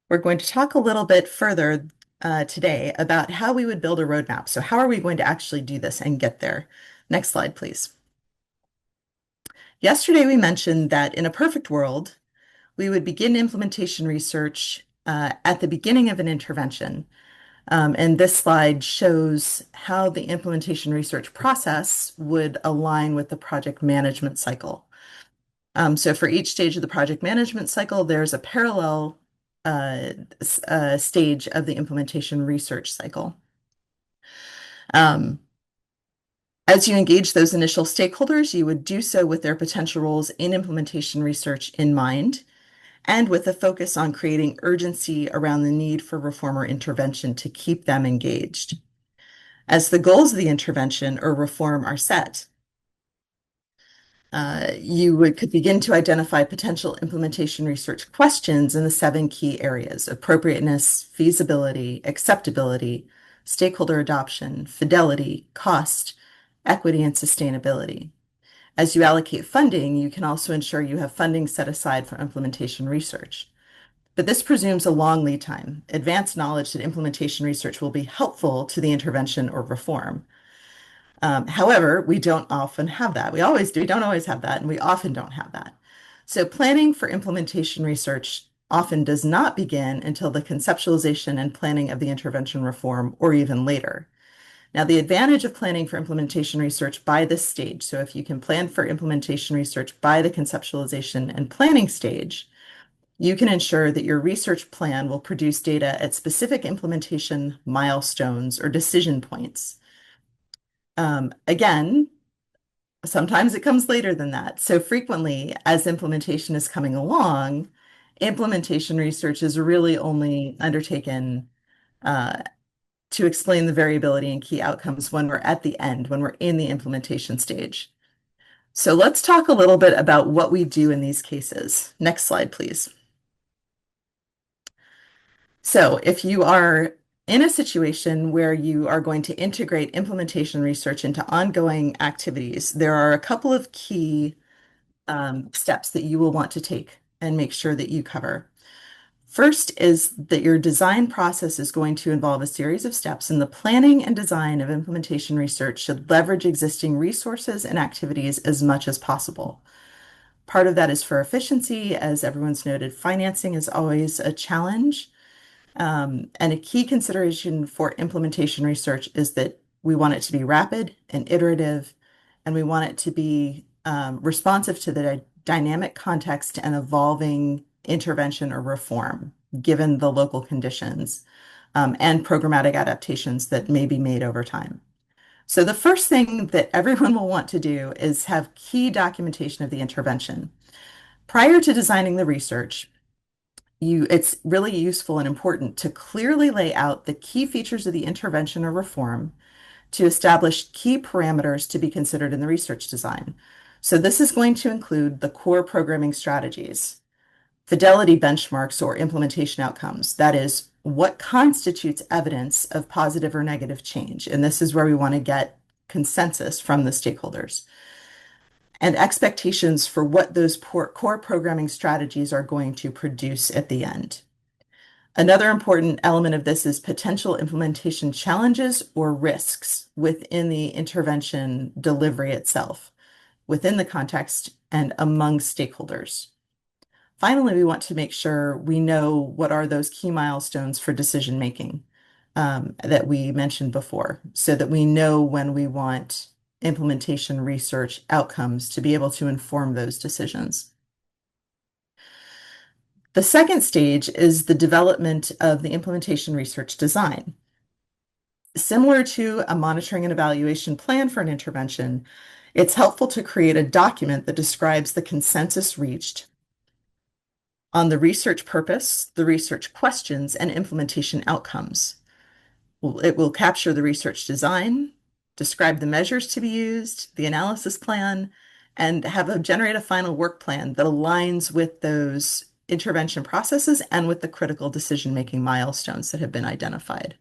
We're going to talk a little bit further today about how we would build a roadmap. So how are we going to actually do this and get there? Next slide, please. Yesterday, we mentioned that in a perfect world, we would begin implementation research at the beginning of an intervention. And this slide shows how the implementation research process would align with the project management cycle. So for each stage of the project management cycle, there's a parallel stage of the implementation research cycle. As you engage those initial stakeholders, you would do so with their potential roles in implementation research in mind, and with a focus on creating urgency around the need for reform or intervention to keep them engaged. As the goals of the intervention or reform are set, Could begin to identify potential implementation research questions in the 7 key areas: appropriateness, feasibility, acceptability, stakeholder adoption, fidelity, cost, equity, and sustainability. As you allocate funding, you can also ensure you have funding set aside for implementation research. But this presumes a long lead time, advanced knowledge that implementation research will be helpful to the intervention or reform. However, we don't often have that. We don't always have that, and we often don't have that. So planning for implementation research often does not begin until the conceptualization and planning of the intervention reform or even later. Now, the advantage of planning for implementation research by this stage, so if you can plan for implementation research by the conceptualization and planning stage, you can ensure that your research plan will produce data at specific implementation milestones or decision points. Again, sometimes it comes later than that. So frequently, as implementation is coming along, implementation research is really only undertaken to explain the variability and key outcomes when we're at the end, when we're in the implementation stage. So let's talk a little bit about what we do in these cases. Next slide, please. So if you are in a situation where you are going to integrate implementation research into ongoing activities, there are a couple of key steps that you will want to take and make sure that you cover. First is that your design process is going to involve a series of steps, and the planning and design of implementation research should leverage existing resources and activities as much as possible. Part of that is for efficiency. As everyone's noted, financing is always a challenge. And a key consideration for implementation research is that we want it to be rapid and iterative, and we want it to be responsive to the dynamic context and evolving intervention or reform, given the local conditions and programmatic adaptations that may be made over time. So the first thing that everyone will want to do is have key documentation of the intervention. Prior to designing the research, it's really useful and important to clearly lay out the key features of the intervention or reform to establish key parameters to be considered in the research design. So this is going to include the core programming strategies, fidelity benchmarks or implementation outcomes. That is, what constitutes evidence of positive or negative change. And this is where we want to get consensus from the stakeholders. And expectations for what those core programming strategies are going to produce at the end. Another important element of this is potential implementation challenges or risks within the intervention delivery itself, within the context and among stakeholders. Finally, we want to make sure we know what are those key milestones for decision making that we mentioned before, so that we know when we want implementation research outcomes to be able to inform those decisions. The second stage is the development of the implementation research design. Similar to a monitoring and evaluation plan for an intervention, it's helpful to create a document that describes the consensus reached on the research purpose, the research questions, and implementation outcomes. It will capture the research design, describe the measures to be used, the analysis plan, and generate a final work plan that aligns with those intervention processes and with the critical decision-making milestones that have been identified.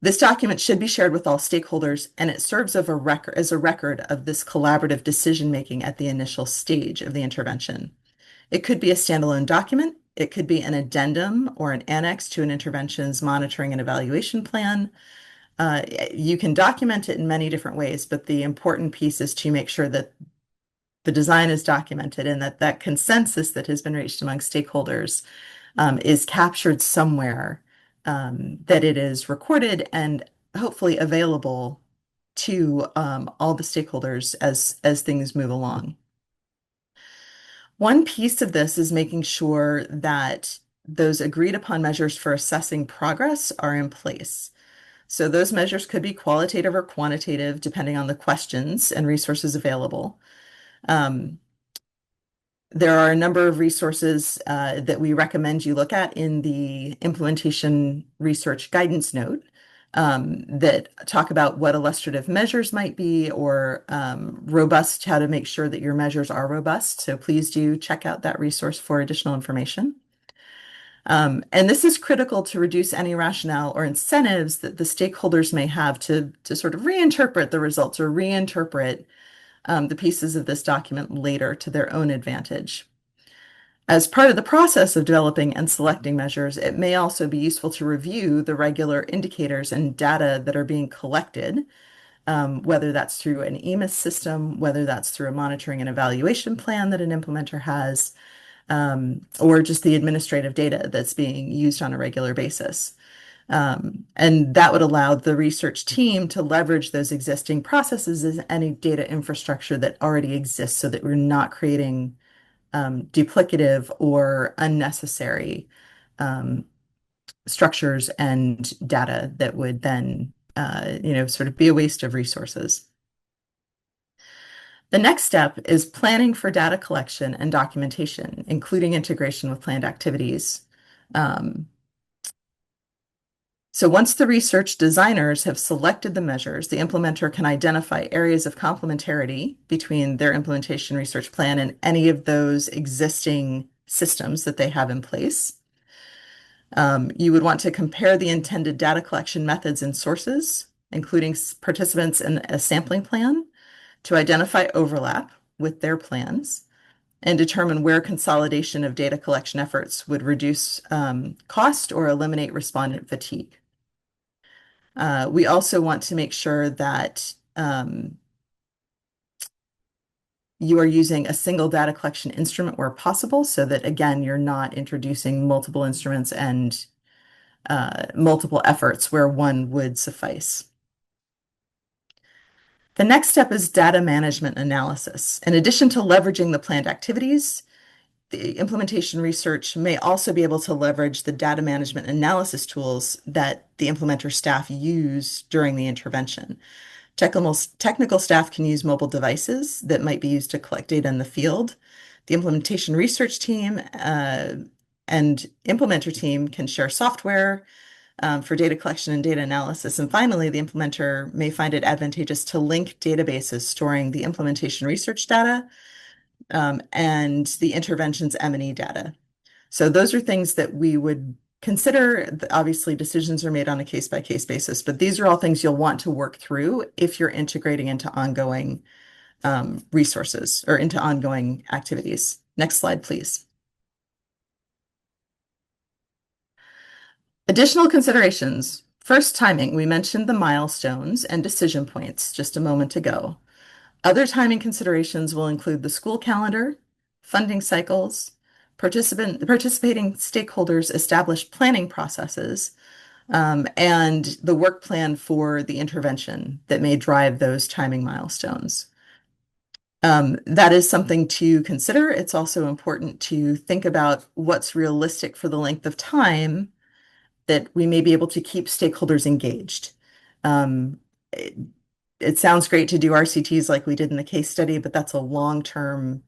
This document should be shared with all stakeholders, and it serves as a record of this collaborative decision-making at the initial stage of the intervention. It could be a standalone document. It could be an addendum or an annex to an intervention's monitoring and evaluation plan. You can document it in many different ways, but the important piece is to make sure that the design is documented and that consensus that has been reached among stakeholders is captured somewhere, that it is recorded and hopefully available to all the stakeholders as things move along. One piece of this is making sure that those agreed upon measures for assessing progress are in place. So those measures could be qualitative or quantitative, depending on the questions and resources available. There are a number of resources that we recommend you look at in the implementation research guidance note. that talk about what illustrative measures might be or robust, how to make sure that your measures are robust. So please do check out that resource for additional information. And this is critical to reduce any rationale or incentives that the stakeholders may have to sort of reinterpret the results or reinterpret the pieces of this document later to their own advantage. As part of the process of developing and selecting measures, it may also be useful to review the regular indicators and data that are being collected, whether that's through an EMIS system, whether that's through a monitoring and evaluation plan that an implementer has, or just the administrative data that's being used on a regular basis. And that would allow the research team to leverage those existing processes as any data infrastructure that already exists so that we're not creating duplicative or unnecessary structures and data that would then, sort of be a waste of resources. The next step is planning for data collection and documentation, including integration with planned activities. So once the research designers have selected the measures, the implementer can identify areas of complementarity between their implementation research plan and any of those existing systems that they have in place. You would want to compare the intended data collection methods and sources, including participants in a sampling plan, to identify overlap with their plans and determine where consolidation of data collection efforts would reduce cost or eliminate respondent fatigue. We also want to make sure that you are using a single data collection instrument where possible so that, again, you're not introducing multiple instruments and multiple efforts where one would suffice. The next step is data management analysis. In addition to leveraging the planned activities, the implementation research may also be able to leverage the data management analysis tools that the implementer staff use during the intervention. Technical staff can use mobile devices that might be used to collect data in the field. The implementation research team and implementer team can share software for data collection and data analysis. And finally, the implementer may find it advantageous to link databases storing the implementation research data and the interventions M&E data. So those are things that we would consider. Obviously, decisions are made on a case-by-case basis, but these are all things you'll want to work through if you're integrating into ongoing resources or into ongoing activities. Next slide, please. Additional considerations. First, timing. We mentioned the milestones and decision points just a moment ago. Other timing considerations will include the school calendar, funding cycles, participating stakeholders' established planning processes, and the work plan for the intervention that may drive those timing milestones. That is something to consider. It's also important to think about what's realistic for the length of time that we may be able to keep stakeholders engaged. It sounds great to do RCTs like we did in the case study, but that's a long-term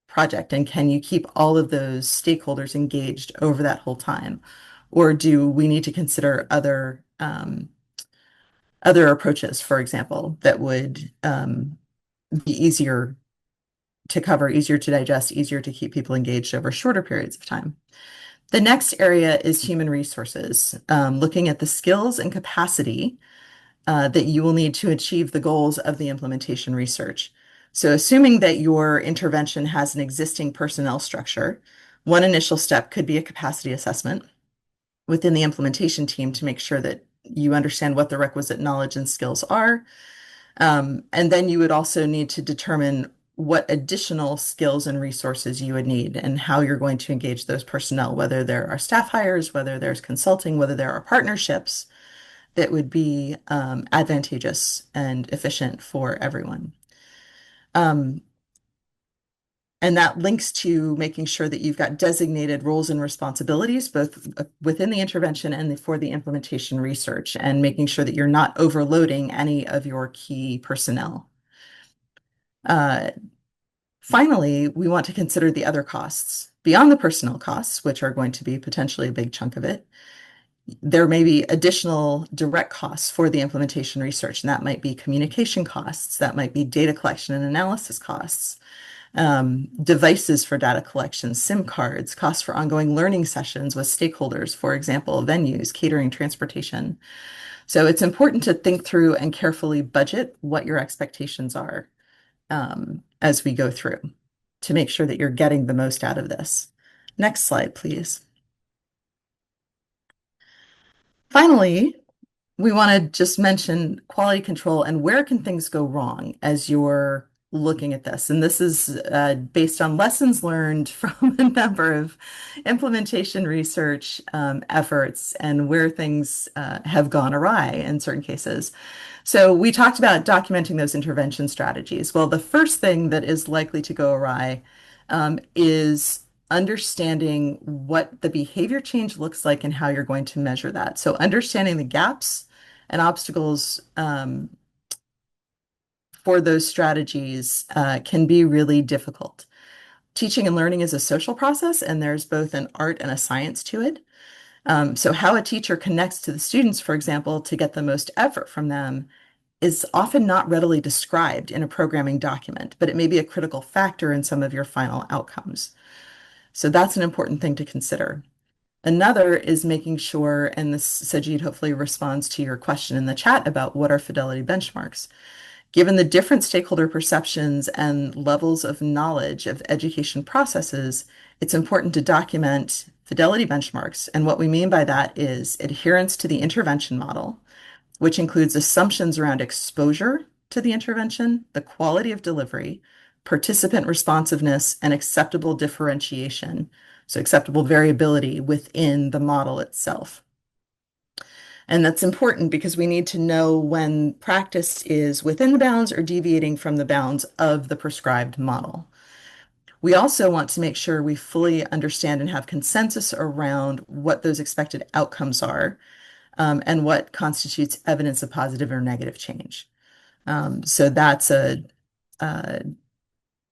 project. And can you keep all of those stakeholders engaged over that whole time? Or do we need to consider other approaches, for example, that would be easier to cover, easier to digest, easier to keep people engaged over shorter periods of time? The next area is human resources, looking at the skills and capacity that you will need to achieve the goals of the implementation research. So assuming that your intervention has an existing personnel structure, one initial step could be a capacity assessment within the implementation team to make sure that you understand what the requisite knowledge and skills are. And then you would also need to determine what additional skills and resources you would need and how you're going to engage those personnel, whether there are staff hires, whether there's consulting, whether there are partnerships that would be advantageous and efficient for everyone. And that links to making sure that you've got designated roles and responsibilities, both within the intervention and for the implementation research, and making sure that you're not overloading any of your key personnel. Finally, we want to consider the other costs beyond the personnel costs, which are going to be potentially a big chunk of it. There may be additional direct costs for the implementation research, and that might be communication costs, that might be data collection and analysis costs, devices for data collection, SIM cards, costs for ongoing learning sessions with stakeholders, for example, venues, catering, transportation. So it's important to think through and carefully budget what your expectations are as we go through to make sure that you're getting the most out of this. Next slide, please. Finally, we want to just mention quality control and where can things go wrong as you're looking at this. And this is based on lessons learned from a number of implementation research efforts and where things have gone awry in certain cases. So we talked about documenting those intervention strategies. Well, the first thing that is likely to go awry is understanding what the behavior change looks like and how you're going to measure that. So understanding the gaps and obstacles for those strategies can be really difficult. Teaching and learning is a social process, and there's both an art and a science to it. So how a teacher connects to the students, for example, to get the most effort from them is often not readily described in a programming document, but it may be a critical factor in some of your final outcomes. So that's an important thing to consider. Another is making sure, and this, Sajid, hopefully responds to your question in the chat about what are fidelity benchmarks. Given the different stakeholder perceptions and levels of knowledge of education processes, it's important to document fidelity benchmarks. And what we mean by that is adherence to the intervention model, which includes assumptions around exposure to the intervention, the quality of delivery, participant responsiveness, and acceptable differentiation, so acceptable variability within the model itself. And that's important because we need to know when practice is within the bounds or deviating from the bounds of the prescribed model. We also want to make sure we fully understand and have consensus around what those expected outcomes are and what constitutes evidence of positive or negative change. So that's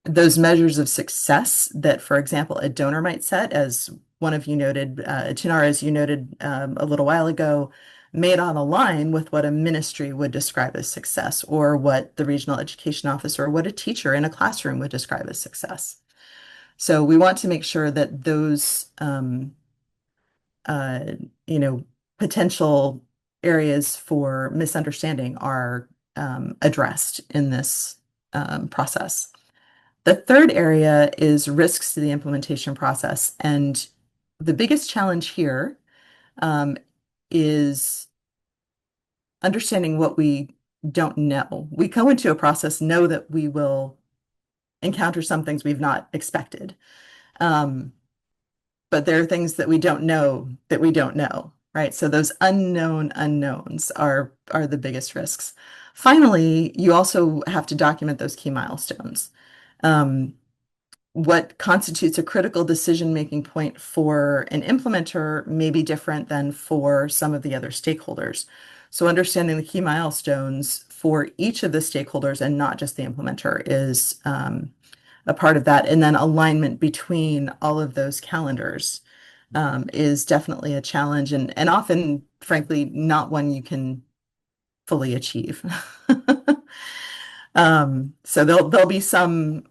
those measures of success that, for example, a donor might set, as one of you noted, Chinara, as you noted a little while ago, may not align with what a ministry would describe as success or what the regional education officer or what a teacher in a classroom would describe as success. So we want to make sure that those, potential areas for misunderstanding are addressed in this process. The third area is risks to the implementation process. And the biggest challenge here is understanding what we don't know. We go into a process, know that we will encounter some things we've not expected. But there are things that we don't know that we don't know, right? So those unknown unknowns are the biggest risks. Finally, you also have to document those key milestones. What constitutes a critical decision-making point for an implementer may be different than for some of the other stakeholders. So understanding the key milestones for each of the stakeholders and not just the implementer is a part of that. And then alignment between all of those calendars is definitely a challenge and often, frankly, not one you can fully achieve. So there'll be some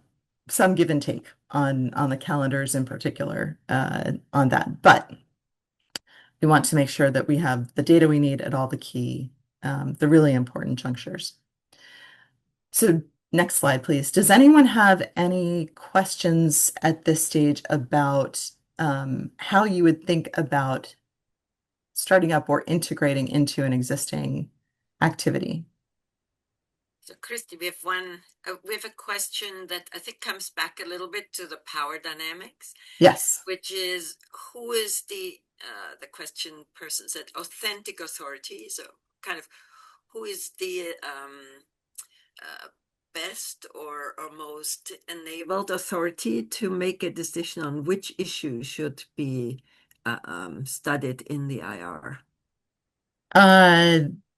give and take on the calendars in particular on that. But we want to make sure that we have the data we need at all the key, the really important junctures. So next slide, please. Does anyone have any questions at this stage about how you would think about starting up or integrating into an existing activity? So, Christy, we have a question that I think comes back a little bit to the power dynamics. Yes. Which is, who is the question person said authentic authority. So kind of who is the best or most enabled authority to make a decision on which issue should be studied in the IR?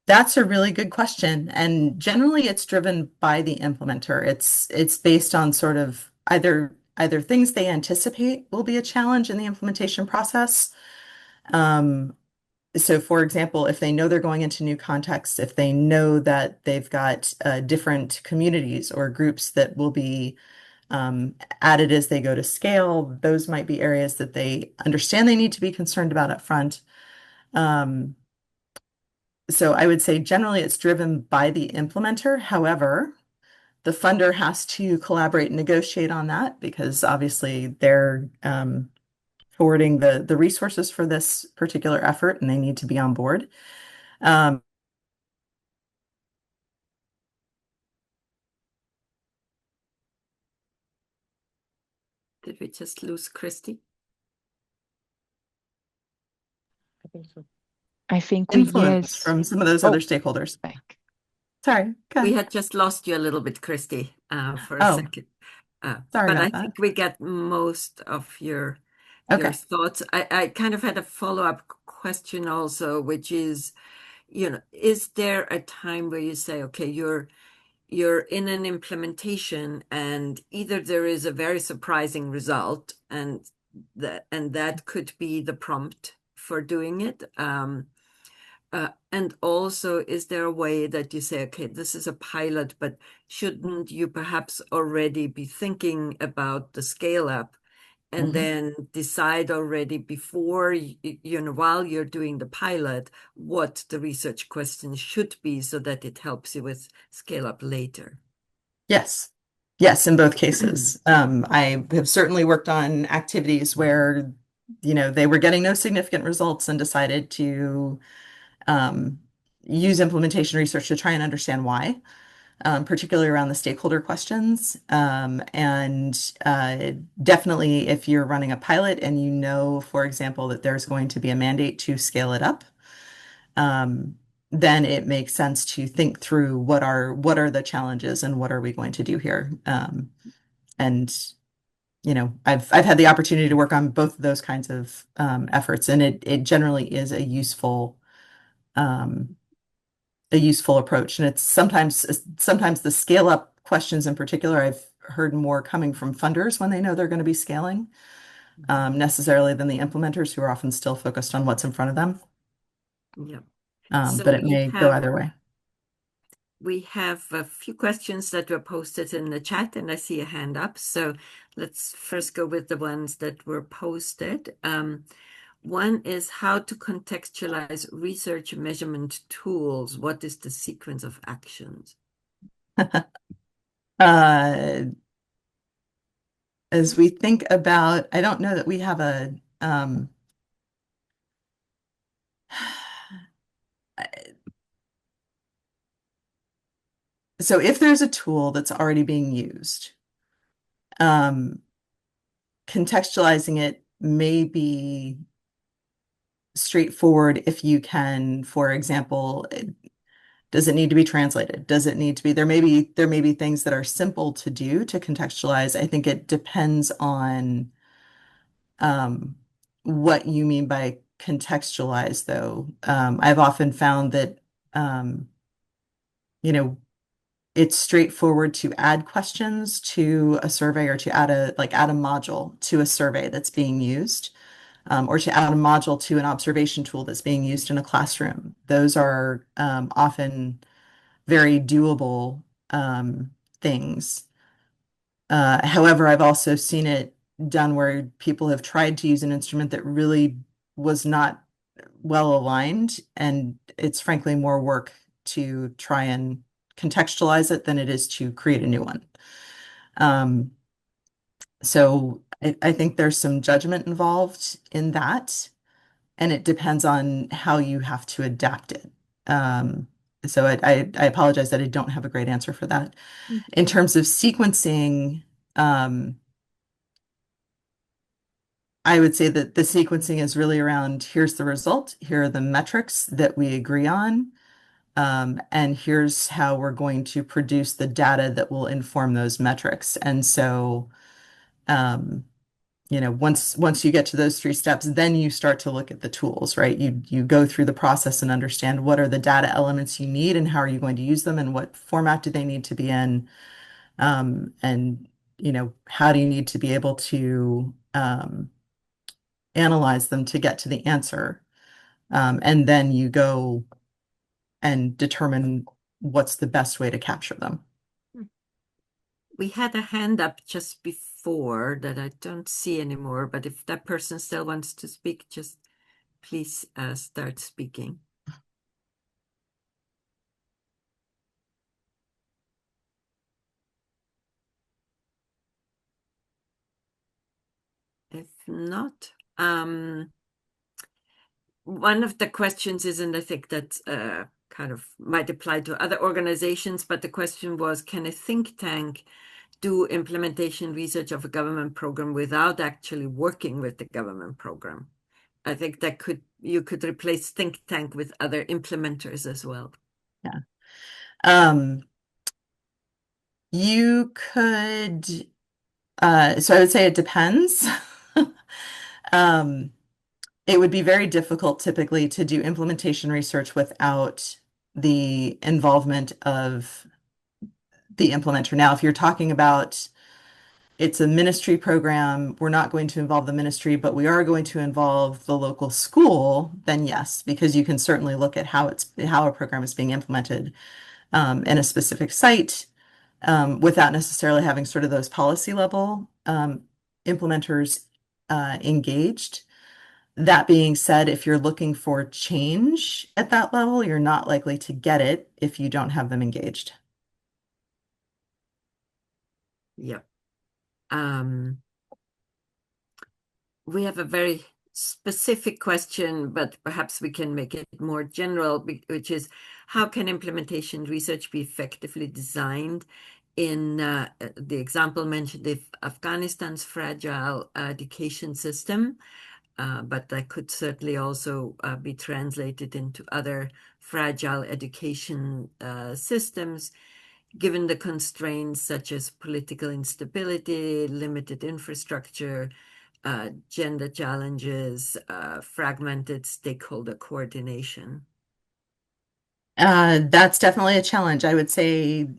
That's a really good question. And generally it's driven by the implementer. It's based on sort of either things they anticipate will be a challenge in the implementation process, So for example, if they know they're going into new contexts, if they know that they've got different communities or groups that will be added as they go to scale, those might be areas that they understand they need to be concerned about up front. So I would say generally it's driven by the implementer. However, the funder has to collaborate and negotiate on that because obviously they're forwarding the resources for this particular effort and they need to be on board. Did we just lose Christy? I think so. I think Influence yes. from some of those other stakeholders. Back. Sorry, go We ahead. had just lost you a little bit, Christy, for a Oh, second. sorry But I about that. think we get most of your Okay. thoughts. I kind of had a follow-up question also, which is, is there a time where you say, okay, you're in an implementation and either there is a very surprising result and that could be the prompt for doing it. And also, is there a way that you say, okay, this is a pilot, but shouldn't you perhaps already be thinking about the scale up and then decide already before, while you're doing the pilot, what the research questions should be so that it helps you with scale up later? Yes. Yes, in both cases. I have certainly worked on activities where, they were getting no significant results and decided to use implementation research to try and understand why, particularly around the stakeholder questions. And definitely if you're running a pilot and you know, for example, that there's going to be a mandate to scale it up, then it makes sense to think through what are the challenges and what are we going to do here. And I've had the opportunity to work on both of those kinds of efforts, and it generally is a useful approach. And it's sometimes the scale up questions in particular, I've heard more coming from funders when they know they're going to be scaling, necessarily than the implementers who are often still focused on what's in front of them. Yeah. But it may go either way. We have a few questions that were posted in the chat, and I see a hand up. So let's first go with the ones that were posted. One is how to contextualize research measurement tools. What is the sequence of actions? As we think about, I don't know that we have a so if there's a tool that's already being used, contextualizing it may be straightforward if you can, for example, does it need to be translated? Does it need to be, there may be things that are simple to do to contextualize. I think it depends on what you mean by contextualize, though. I've often found that, it's straightforward to add questions to a survey or to add a module to a survey that's being used, or to add a module to an observation tool that's being used in a classroom. Those are often very doable things. However, I've also seen it done where people have tried to use an instrument that really was not well aligned, and it's frankly more work to try and contextualize it than it is to create a new one. So I think there's some judgment involved in that, and it depends on how you have to adapt it. So I apologize that I don't have a great answer for that. In terms of sequencing, I would say that the sequencing is really around here's the result, here are the metrics that we agree on, and here's how we're going to produce the data that will inform those metrics. And so, once you get to those three steps, then you start to look at the tools, right? You go through the process and understand what are the data elements you need and how are you going to use them and what format do they need to be in, and how do you need to be able to analyze them to get to the answer. And then you go and determine what's the best way to capture them. We had a hand up just before that I don't see anymore, but if that person still wants to speak, just please start speaking. If not, one of the questions is, and I think that kind of might apply to other organizations, but the question was, can a think tank do implementation research of a government program without actually working with the government program? I think that you could replace think tank with other implementers as well. Yeah. You could, so I would say it depends. It would be very difficult typically to do implementation research without the involvement of the implementer. Now, if you're talking about it's a ministry program, we're not going to involve the ministry, but we are going to involve the local school, then yes, because you can certainly look at how a program is being implemented in a specific site without necessarily having sort of those policy level implementers engaged. That being said, if you're looking for change at that level, you're not likely to get it if you don't have them engaged. Yep. We have a very specific question, but perhaps we can make it more general, which is how can implementation research be effectively designed in the example mentioned of Afghanistan's fragile education system, but that could certainly also be translated into other fragile education systems, given the constraints such as political instability, limited infrastructure, gender challenges, fragmented stakeholder coordination. That's definitely a challenge. I would say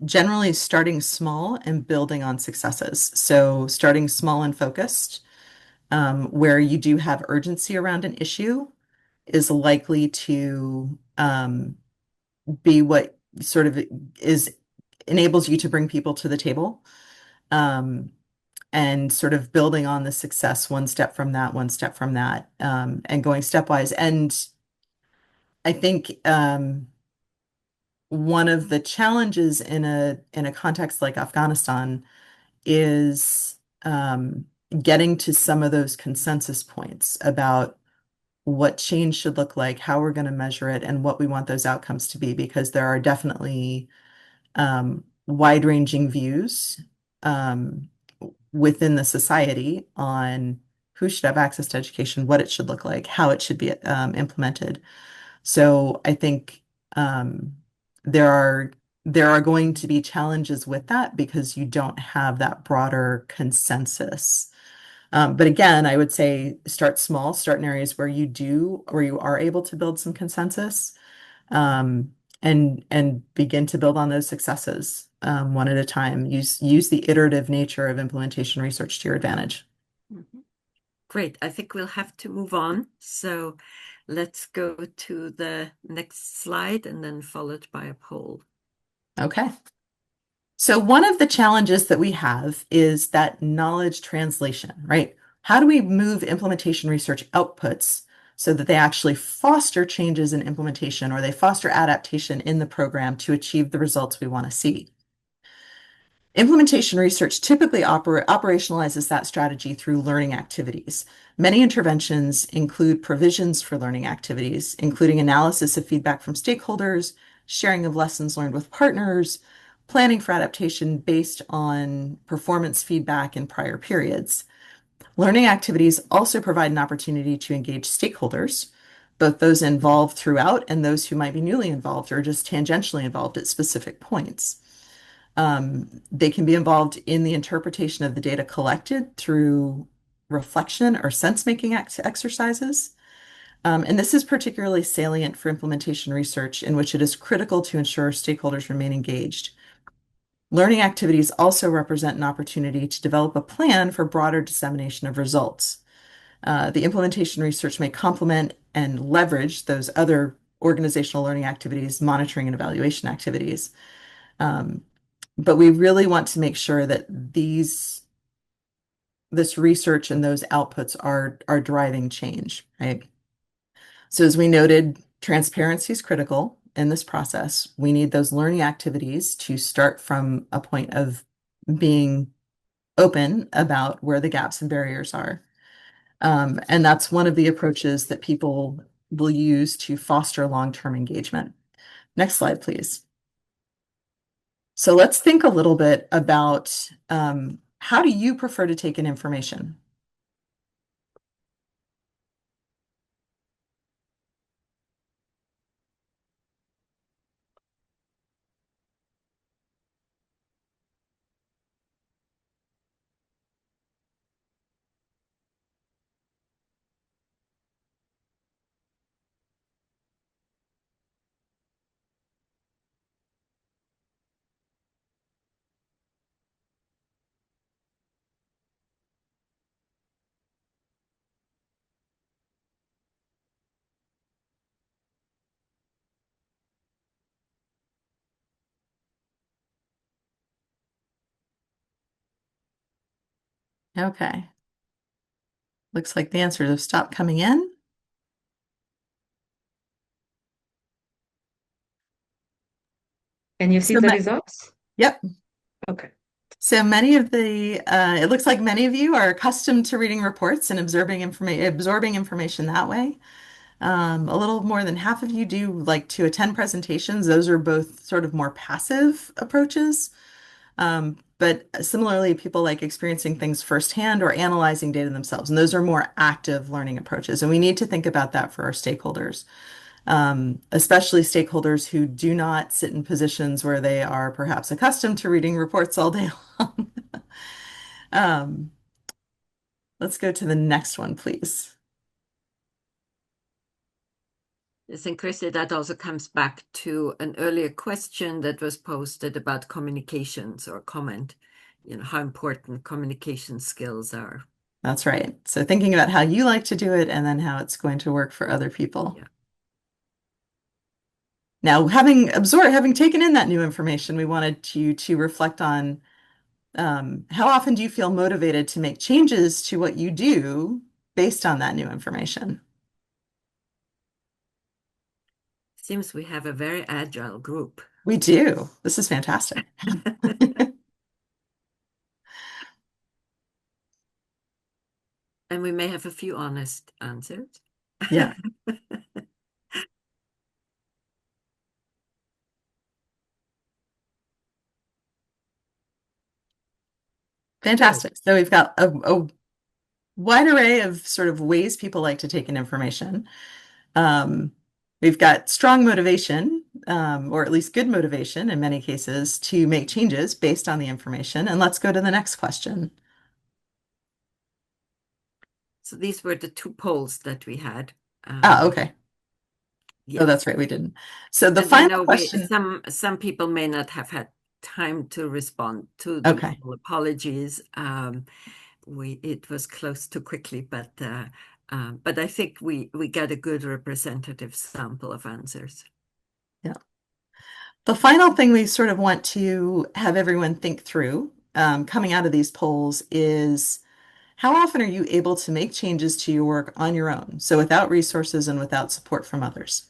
generally starting small and building on successes. So starting small and focused, where you do have urgency around an issue is likely to be what sort of enables you to bring people to the table. And sort of building on the success one step from that, and going stepwise. And I think one of the challenges in a context like Afghanistan is getting to some of those consensus points about what change should look like, how we're going to measure it, and what we want those outcomes to be, because there are definitely wide-ranging views within the society on who should have access to education, what it should look like, how it should be implemented. So I think there are going to be challenges with that because you don't have that broader consensus. But again, I would say start small, start in areas where you are able to build some consensus, and begin to build on those successes one at a time. Use the iterative nature of implementation research to your advantage. Mm-hmm. Great. I think we'll have to move on. So let's go to the next slide and then followed by a poll. Okay. So one of the challenges that we have is that knowledge translation, right? How do we move implementation research outputs so that they actually foster changes in implementation or they foster adaptation in the program to achieve the results we want to see? Implementation research typically operationalizes that strategy through learning activities. Many interventions include provisions for learning activities, including analysis of feedback from stakeholders, sharing of lessons learned with partners, planning for adaptation based on performance feedback in prior periods. Learning activities also provide an opportunity to engage stakeholders, both those involved throughout and those who might be newly involved or just tangentially involved at specific points. They can be involved in the interpretation of the data collected through reflection or sense-making exercises. And this is particularly salient for implementation research, in which it is critical to ensure stakeholders remain engaged. Learning activities also represent an opportunity to develop a plan for broader dissemination of results. The implementation research may complement and leverage those other organizational learning activities, monitoring and evaluation activities. But we really want to make sure that this research and those outputs are driving change, right? So as we noted, transparency is critical in this process. We need those learning activities to start from a point of being open about where the gaps and barriers are. And that's one of the approaches that people will use to foster long-term engagement. Next slide, please. So let's think a little bit about how do you prefer to take in information? Okay. Looks like the answers have stopped coming in. Can you see So the results? Yep. Okay. So many of it looks like many of you are accustomed to reading reports and absorbing information that way. A little more than half of you do like to attend presentations. Those are both sort of more passive approaches. But similarly, people like experiencing things firsthand or analyzing data themselves. And those are more active learning approaches. And we need to think about that for our stakeholders, especially stakeholders who do not sit in positions where they are perhaps accustomed to reading reports all day long. Let's go to the next one, please. Yes, and Christy, that also comes back to an earlier question that was posted about communications or comment, how important communication skills are. That's right. So thinking about how you like to do it and then how it's going to work for other people. Yeah. Now, having taken in that new information, we wanted you to reflect on how often do you feel motivated to make changes to what you do based on that new information? Seems we have a very agile group. We do. This is fantastic. And we may have a few honest answers. Yeah. Fantastic. So we've got a wide array of sort of ways people like to take in information. We've got strong motivation, or at least good motivation in many cases, to make changes based on the information. And let's go to the next question. So these were the two polls that we had. Okay. Yeah. Oh, that's right, we didn't. So the final question. Some people may not have had time to respond to them. Okay. Apologies. It was close too quickly, but I think we got a good representative sample of answers. Yeah. The final thing we sort of want to have everyone think through coming out of these polls is how often are you able to make changes to your work on your own? So without resources and without support from others.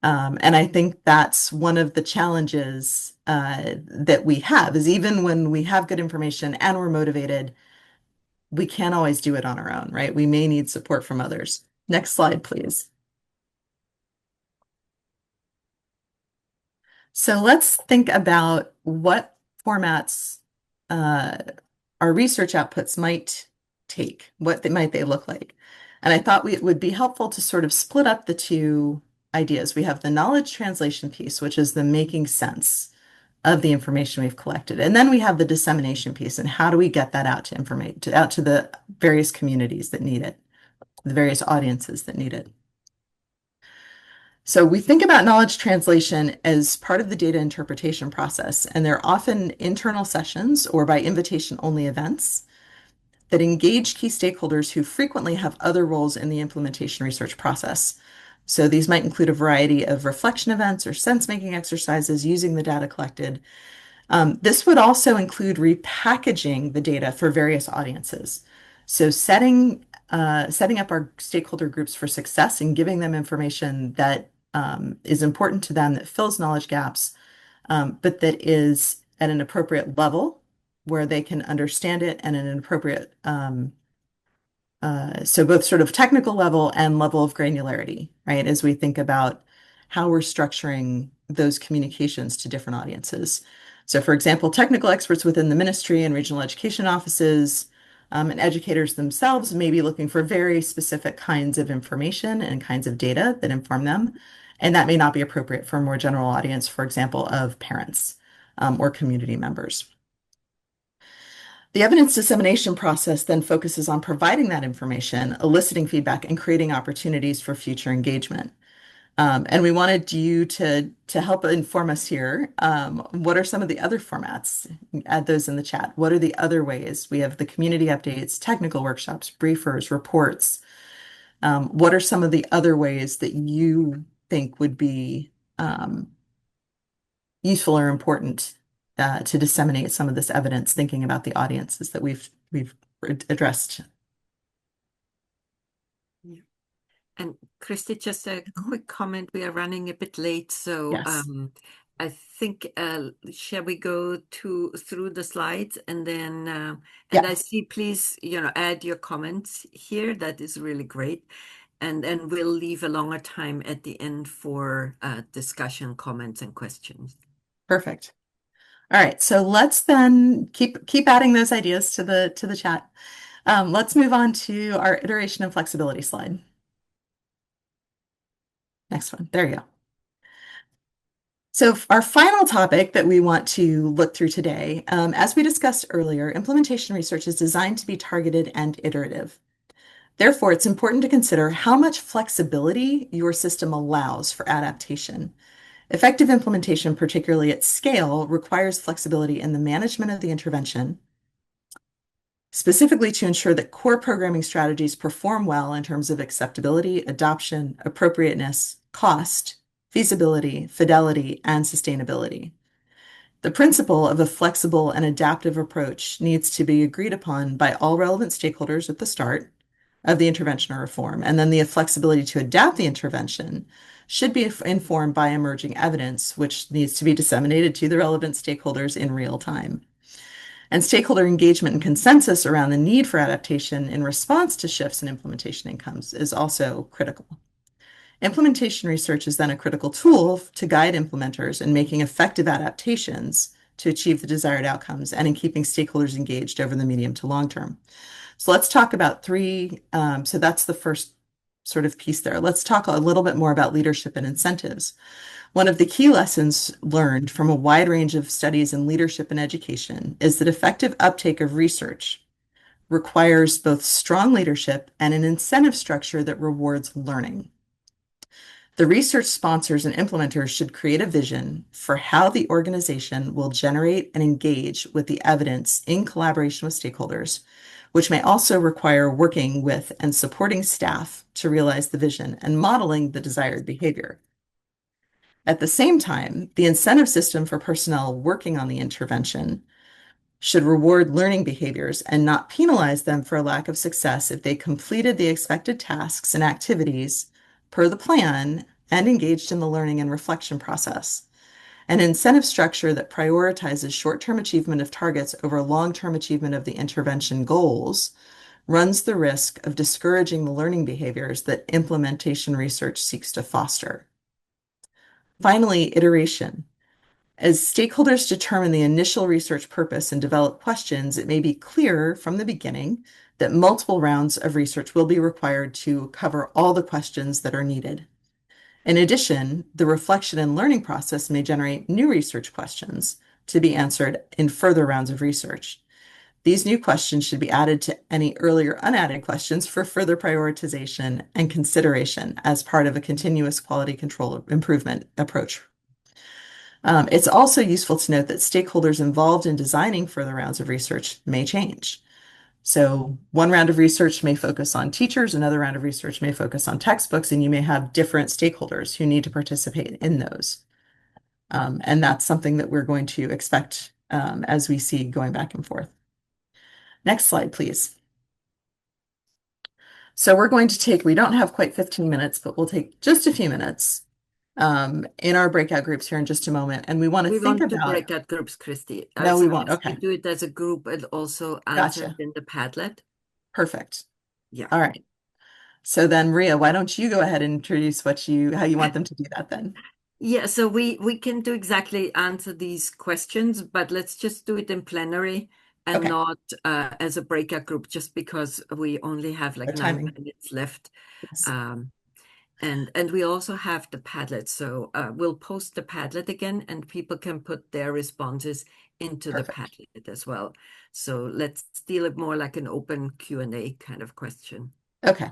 And I think that's one of the challenges that we have is even when we have good information and we're motivated, we can't always do it on our own, right? We may need support from others. Next slide, please. So let's think about what formats our research outputs might take. Might they look like? And I thought it would be helpful to sort of split up the two ideas. We have the knowledge translation piece, which is the making sense of the information we've collected. And then we have the dissemination piece and how do we get that out to the various communities that need it, the various audiences that need it. So we think about knowledge translation as part of the data interpretation process, and they're often internal sessions or by invitation only events that engage key stakeholders who frequently have other roles in the implementation research process. So these might include a variety of reflection events or sense-making exercises using the data collected. This would also include repackaging the data for various audiences. So setting up our stakeholder groups for success and giving them information that is important to them, that fills knowledge gaps, but that is at an appropriate level where they can understand it and at an appropriate, so both sort of technical level and level of granularity, right? As we think about how we're structuring those communications to different audiences. So for example, technical experts within the ministry and regional education offices and educators themselves may be looking for very specific kinds of information and kinds of data that inform them. And that may not be appropriate for a more general audience, for example, of parents or community members. The evidence dissemination process then focuses on providing that information, eliciting feedback, and creating opportunities for future engagement. And we wanted you to help inform us here. What are some of the other formats? Add those in the chat. What are the other ways? We have the community updates, technical workshops, briefers, reports. What are some of the other ways that you think would be useful or important to disseminate some of this evidence, thinking about the audiences that we've addressed? Yeah. And Christy, just a quick comment. We are running a bit late, so Yes. I think shall we go through the slides and then and I Yes. see, please, add your comments here. That is really great. And then we'll leave a longer time at the end for discussion, comments, and questions. Perfect. All right, so let's then keep adding those ideas to the chat. Let's move on to our iteration and flexibility slide. Next one. There you go. So our final topic that we want to look through today, as we discussed earlier, implementation research is designed to be targeted and iterative. Therefore, it's important to consider how much flexibility your system allows for adaptation. Effective implementation, particularly at scale, requires flexibility in the management of the intervention, specifically to ensure that core programming strategies perform well in terms of acceptability, adoption, appropriateness, cost, feasibility, fidelity, and sustainability. The principle of a flexible and adaptive approach needs to be agreed upon by all relevant stakeholders at the start of the intervention or reform, and then the flexibility to adapt the intervention should be informed by emerging evidence, which needs to be disseminated to the relevant stakeholders in real time. And stakeholder engagement and consensus around the need for adaptation in response to shifts in implementation incomes is also critical. Implementation research is then a critical tool to guide implementers in making effective adaptations to achieve the desired outcomes and in keeping stakeholders engaged over the medium to long term. So let's talk about three. So that's the first sort of piece there. Let's talk a little bit more about leadership and incentives. One of the key lessons learned from a wide range of studies in leadership and education is that effective uptake of research requires both strong leadership and an incentive structure that rewards learning. The research sponsors and implementers should create a vision for how the organization will generate and engage with the evidence in collaboration with stakeholders, which may also require working with and supporting staff to realize the vision and modeling the desired behavior. At the same time, the incentive system for personnel working on the intervention should reward learning behaviors and not penalize them for a lack of success if they completed the expected tasks and activities per the plan and engaged in the learning and reflection process. An incentive structure that prioritizes short-term achievement of targets over long-term achievement of the intervention goals runs the risk of discouraging the learning behaviors that implementation research seeks to foster. Finally, iteration. As stakeholders determine the initial research purpose and develop questions, it may be clear from the beginning that multiple rounds of research will be required to cover all the questions that are needed. In addition, the reflection and learning process may generate new research questions to be answered in further rounds of research. These new questions should be added to any earlier unadded questions for further prioritization and consideration as part of a continuous quality control improvement approach. It's also useful to note that stakeholders involved in designing further rounds of research may change. So one round of research may focus on teachers, another round of research may focus on textbooks, and you may have different stakeholders who need to participate in those. And that's something that we're going to expect as we see going back and forth. Next slide, please. So we're going to take, we don't have quite 15 minutes, but we'll take just a few minutes in our breakout groups here in just a moment. And we want to We think won't do about, breakout groups, Christy. no, we won't. We Okay. do it as a group and also answer Gotcha. in the Padlet. Perfect. Yeah. All right. So then, Maria, why don't you go ahead and introduce how you want them to do that then? Yeah, so we can do exactly answer these questions, but let's just do it in plenary and Okay. not as a breakout group, just because we only have like No 9 timing. minutes left. Yes. And we also have the Padlet, so we'll post the Padlet again, and people can put their responses into the Perfect. Padlet as well. So let's deal it more like an open Q&A kind of question. Okay.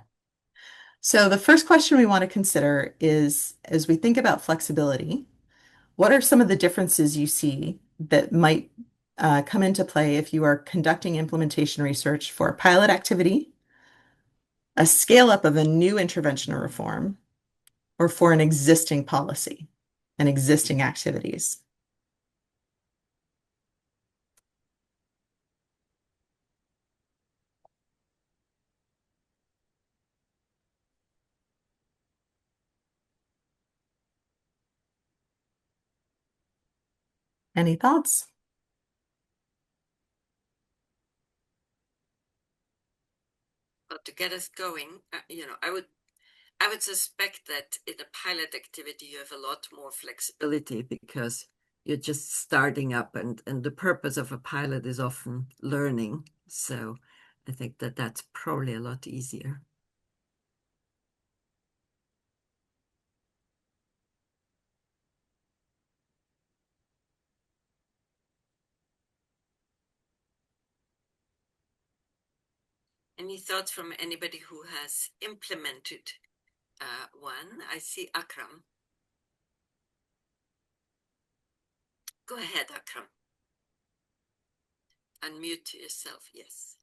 So the first question we want to consider is, as we think about flexibility, what are some of the differences you see that might come into play if you are conducting implementation research for a pilot activity, a scale up of a new intervention or reform, or for an existing policy and existing activities? Any thoughts? Well, to get us going, I would suspect that in a pilot activity you have a lot more flexibility because you're just starting up, and the purpose of a pilot is often learning. So I think that that's probably a lot easier. Any thoughts from anybody who has implemented one? I see Akram. Go ahead, Akram. Unmute yourself, yes.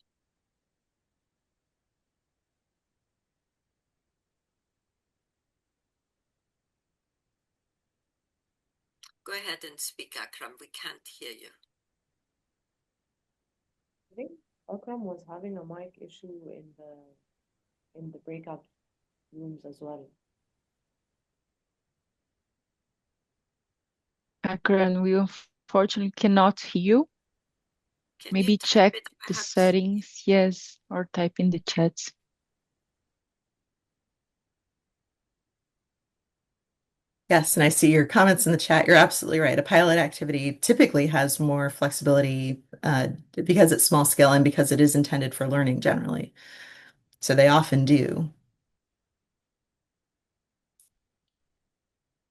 Go ahead and speak, Akram. We can't hear you. I think Akram was having a mic issue in the breakout rooms as well. Akram, we unfortunately cannot hear you. Can Maybe you type check it, the perhaps? settings, yes, or type in the chat. Yes, and I see your comments in the chat. You're absolutely right. A pilot activity typically has more flexibility because it's small scale and because it is intended for learning generally. So they often do.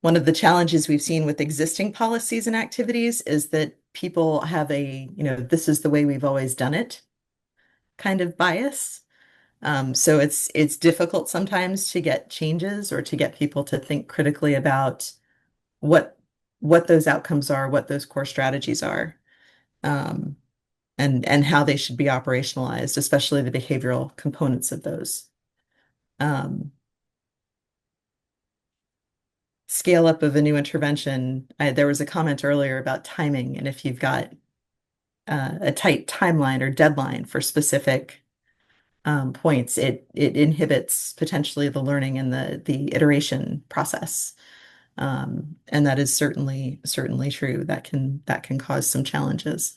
One of the challenges we've seen with existing policies and activities is that people have this is the way we've always done it kind of bias. So it's difficult sometimes to get changes or to get people to think critically about what those outcomes are, what those core strategies are, and how they should be operationalized, especially the behavioral components of those. Scale up of a new intervention. There was a comment earlier about timing, and if you've got a tight timeline or deadline for specific points, it inhibits potentially the learning and the iteration process. And that is certainly true. That can cause some challenges.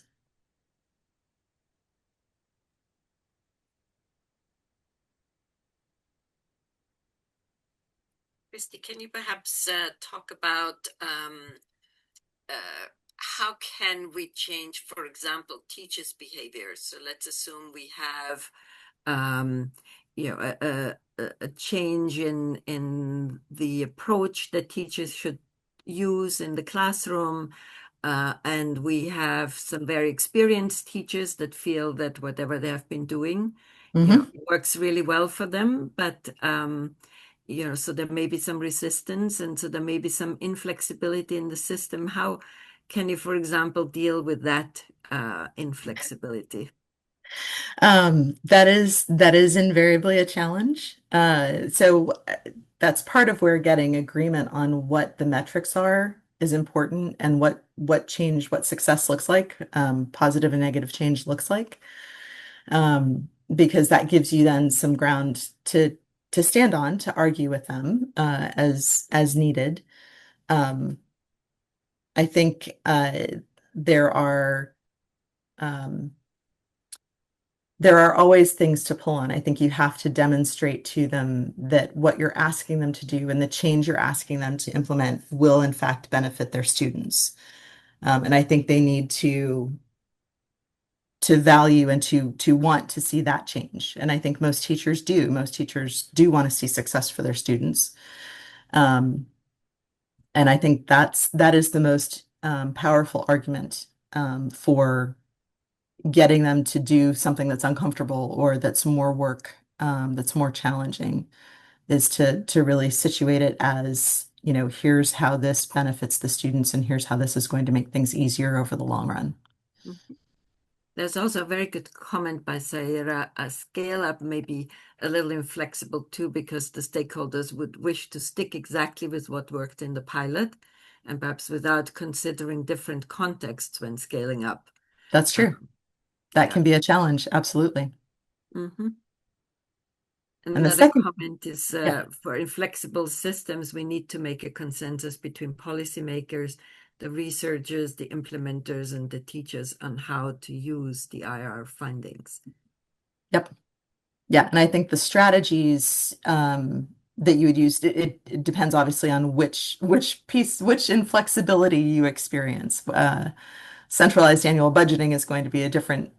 Christy, can you perhaps talk about how can we change, for example, teachers' behavior? So let's assume we have, a change in the approach that teachers should use in the classroom. And we have some very experienced teachers that feel that whatever they have been doing, works really well for them. But, so there may be some resistance, and so there may be some inflexibility in the system. How can you, for example, deal with that inflexibility? That is invariably a challenge. That's part of where getting agreement on what the metrics are is important and what change, what success looks like, positive and negative change looks like, because that gives you then some ground to stand on, to argue with them as needed. I think there are. Um, there are always things to pull on. I think you have to demonstrate to them that what you're asking them to do and the change you're asking them to implement will in fact benefit their students. And I think they need to value and to want to see that change. And I think most teachers do. Most teachers do want to see success for their students. And I think that is the most powerful argument for getting them to do something that's uncomfortable or that's more work, that's more challenging, is to really situate it as, here's how this benefits the students and here's how this is going to make things easier over the long run. Mhm. There's also a very good comment by Saira. A scale up may be a little inflexible too, because the stakeholders would wish to stick exactly with what worked in the pilot and perhaps without considering different contexts when scaling up. That's true. That can Yeah. be a challenge, absolutely. Mhm. And the Another second, comment is yeah, for inflexible systems, we need to make a consensus between policymakers, the researchers, the implementers, and the teachers on how to use the IR findings. yep. Yeah, and I think the strategies that you would use, it depends obviously on which piece, which inflexibility you experience. Centralized annual budgeting is going to be a different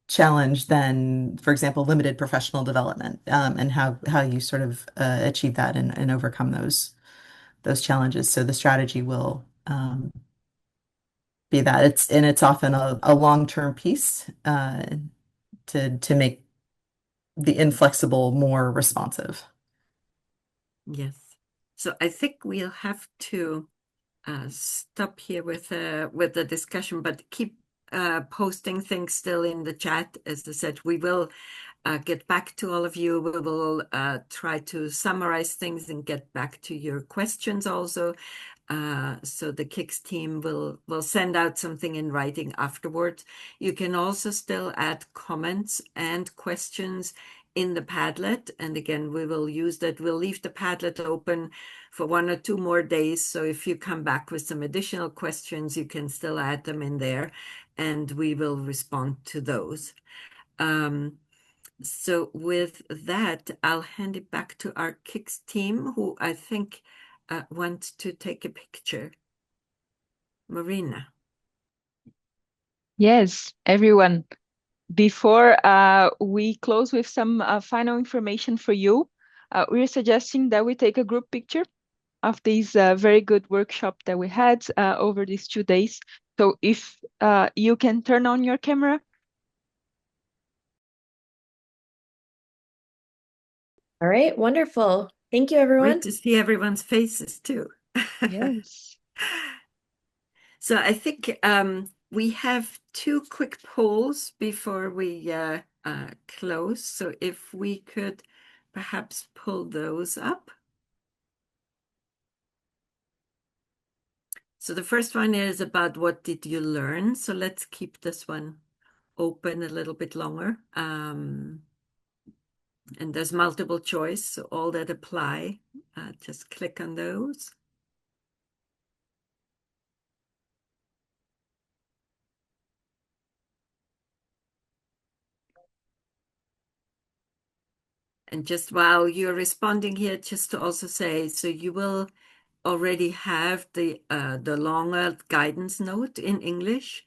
challenge than, for example, limited professional development, and how you sort of achieve that and overcome those challenges. So the strategy will be that it's often a long-term piece to make the inflexible more responsive. Yes. So I think we'll have to stop here with the discussion, but keep posting things still in the chat. As I said, we will get back to all of you. We will try to summarize things and get back to your questions also. So the KIX team will send out something in writing afterwards. You can also still add comments and questions in the Padlet. And again, we will use that. We'll leave the Padlet open for 1 or 2 more days. So if you come back with some additional questions, you can still add them in there and we will respond to those. So with that, I'll hand it back to our KIX team, who I think wants to take a picture. Marina. Yes, everyone. Before we close with some final information for you, we're suggesting that we take a group picture of this very good workshop that we had over these 2 days. So if you can turn on your camera. All right, wonderful. Thank you, everyone. Great to see everyone's faces too. Yes. So I think we have 2 quick polls before we close. So if we could perhaps pull those up. So the first one is about what did you learn? So let's keep this one open a little bit longer. And there's multiple choice, so all that apply, just click on those. And just while you're responding here, just to also say, so you will already have the longer guidance note in English.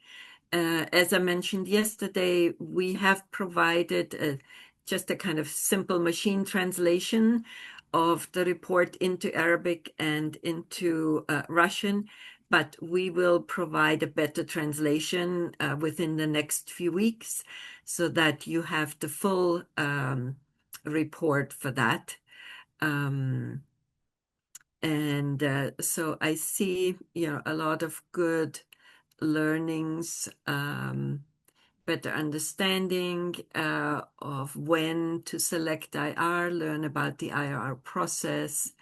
As I mentioned yesterday, we have provided just a kind of simple machine translation of the report into Arabic and into Russian, but we will provide a better translation within the next few weeks so that you have the full report for that. So I see, a lot of good learnings, better understanding of when to select IR, learn about the IR process,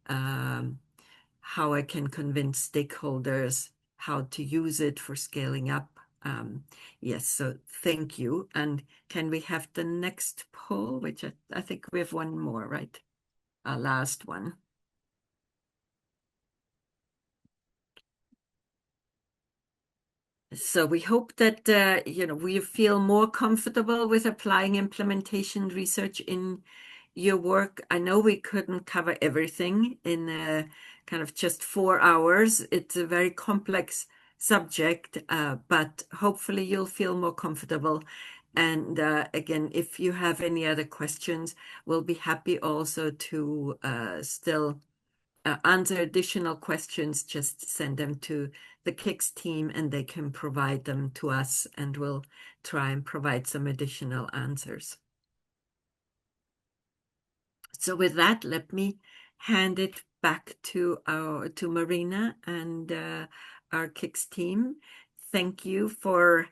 how I can convince stakeholders how to use it for scaling up. Yes, so thank you. And can we have the next poll, which I think we have one more, right? Our last one. So we hope that we feel more comfortable with applying implementation research in your work. I know we couldn't cover everything in kind of just 4 hours. It's a very complex subject, but hopefully you'll feel more comfortable. And again, if you have any other questions, we'll be happy also to still answer additional questions. Just send them to the KIX team and they can provide them to us, and we'll try and provide some additional answers. So with that, let me hand it back to Marina and our KIX team. Thank you for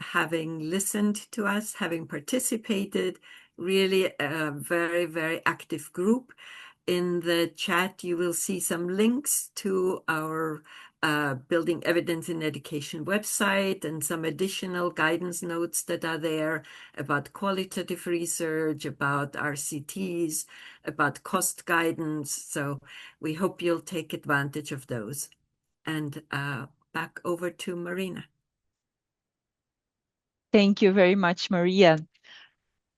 having listened to us, having participated. Really a very, very active group. In the chat, you will see some links to our Building Evidence in Education website and some additional guidance notes that are there about qualitative research, about RCTs, about cost guidance. So we hope you'll take advantage of those. And back over to Marina. Thank you very much, Maria.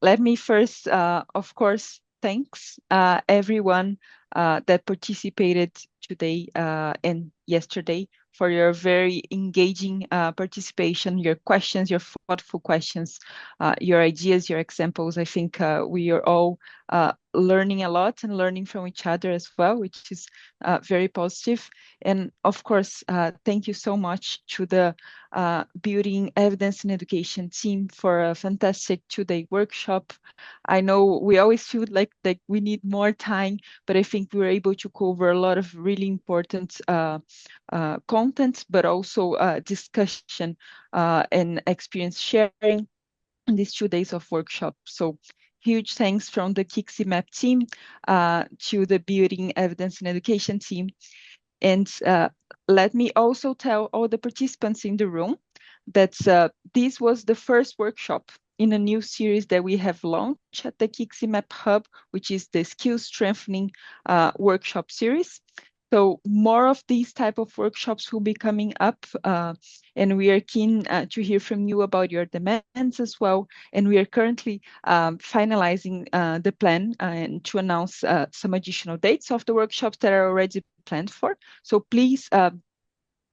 Let me first, of course, thanks everyone that participated today and yesterday for your very engaging participation, your questions, your thoughtful questions, your ideas, your examples. I think we are all learning a lot and learning from each other as well, which is very positive. And of course, thank you so much to the Building Evidence in Education team for a fantastic 2-day workshop. I know we always feel like we need more time, but I think we were able to cover a lot of really important content, but also discussion and experience sharing in these 2 days of workshop. So huge thanks from the KIX EMAP team to the Building Evidence in Education team. And let me also tell all the participants in the room that this was the first workshop in a new series that we have launched at the KIX EMAP Hub, which is the Skill Strengthening workshop series. So more of these type of workshops will be coming up, and we are keen to hear from you about your demands as well. And we are currently finalizing the plan and to announce some additional dates of the workshops that are already planned for. So please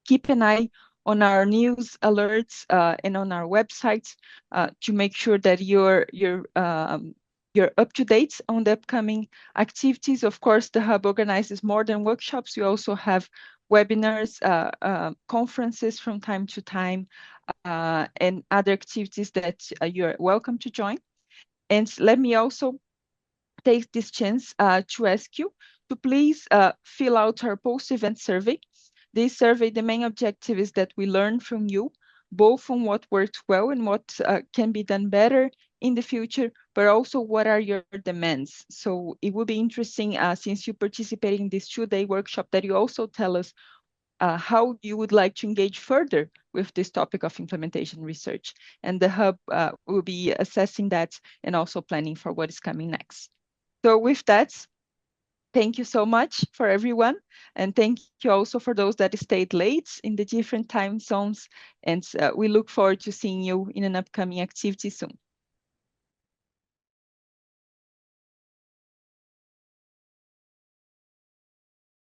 keep an eye on our news alerts and on our website to make sure that you're up to date on the upcoming activities. Of course, the Hub organizes more than workshops. We also have webinars, conferences from time to time, and other activities that you're welcome to join. And let me also take this chance to ask you to please fill out our post-event survey. This survey, the main objective is that we learn from you, both on what worked well and what can be done better in the future, but also what are your demands. So it would be interesting, since you participate in this 2-day workshop, that you also tell us how you would like to engage further with this topic of implementation research. And the Hub will be assessing that and also planning for what is coming next. So with that, thank you so much for everyone. And thank you also for those that stayed late in the different time zones. And we look forward to seeing you in an upcoming activity soon.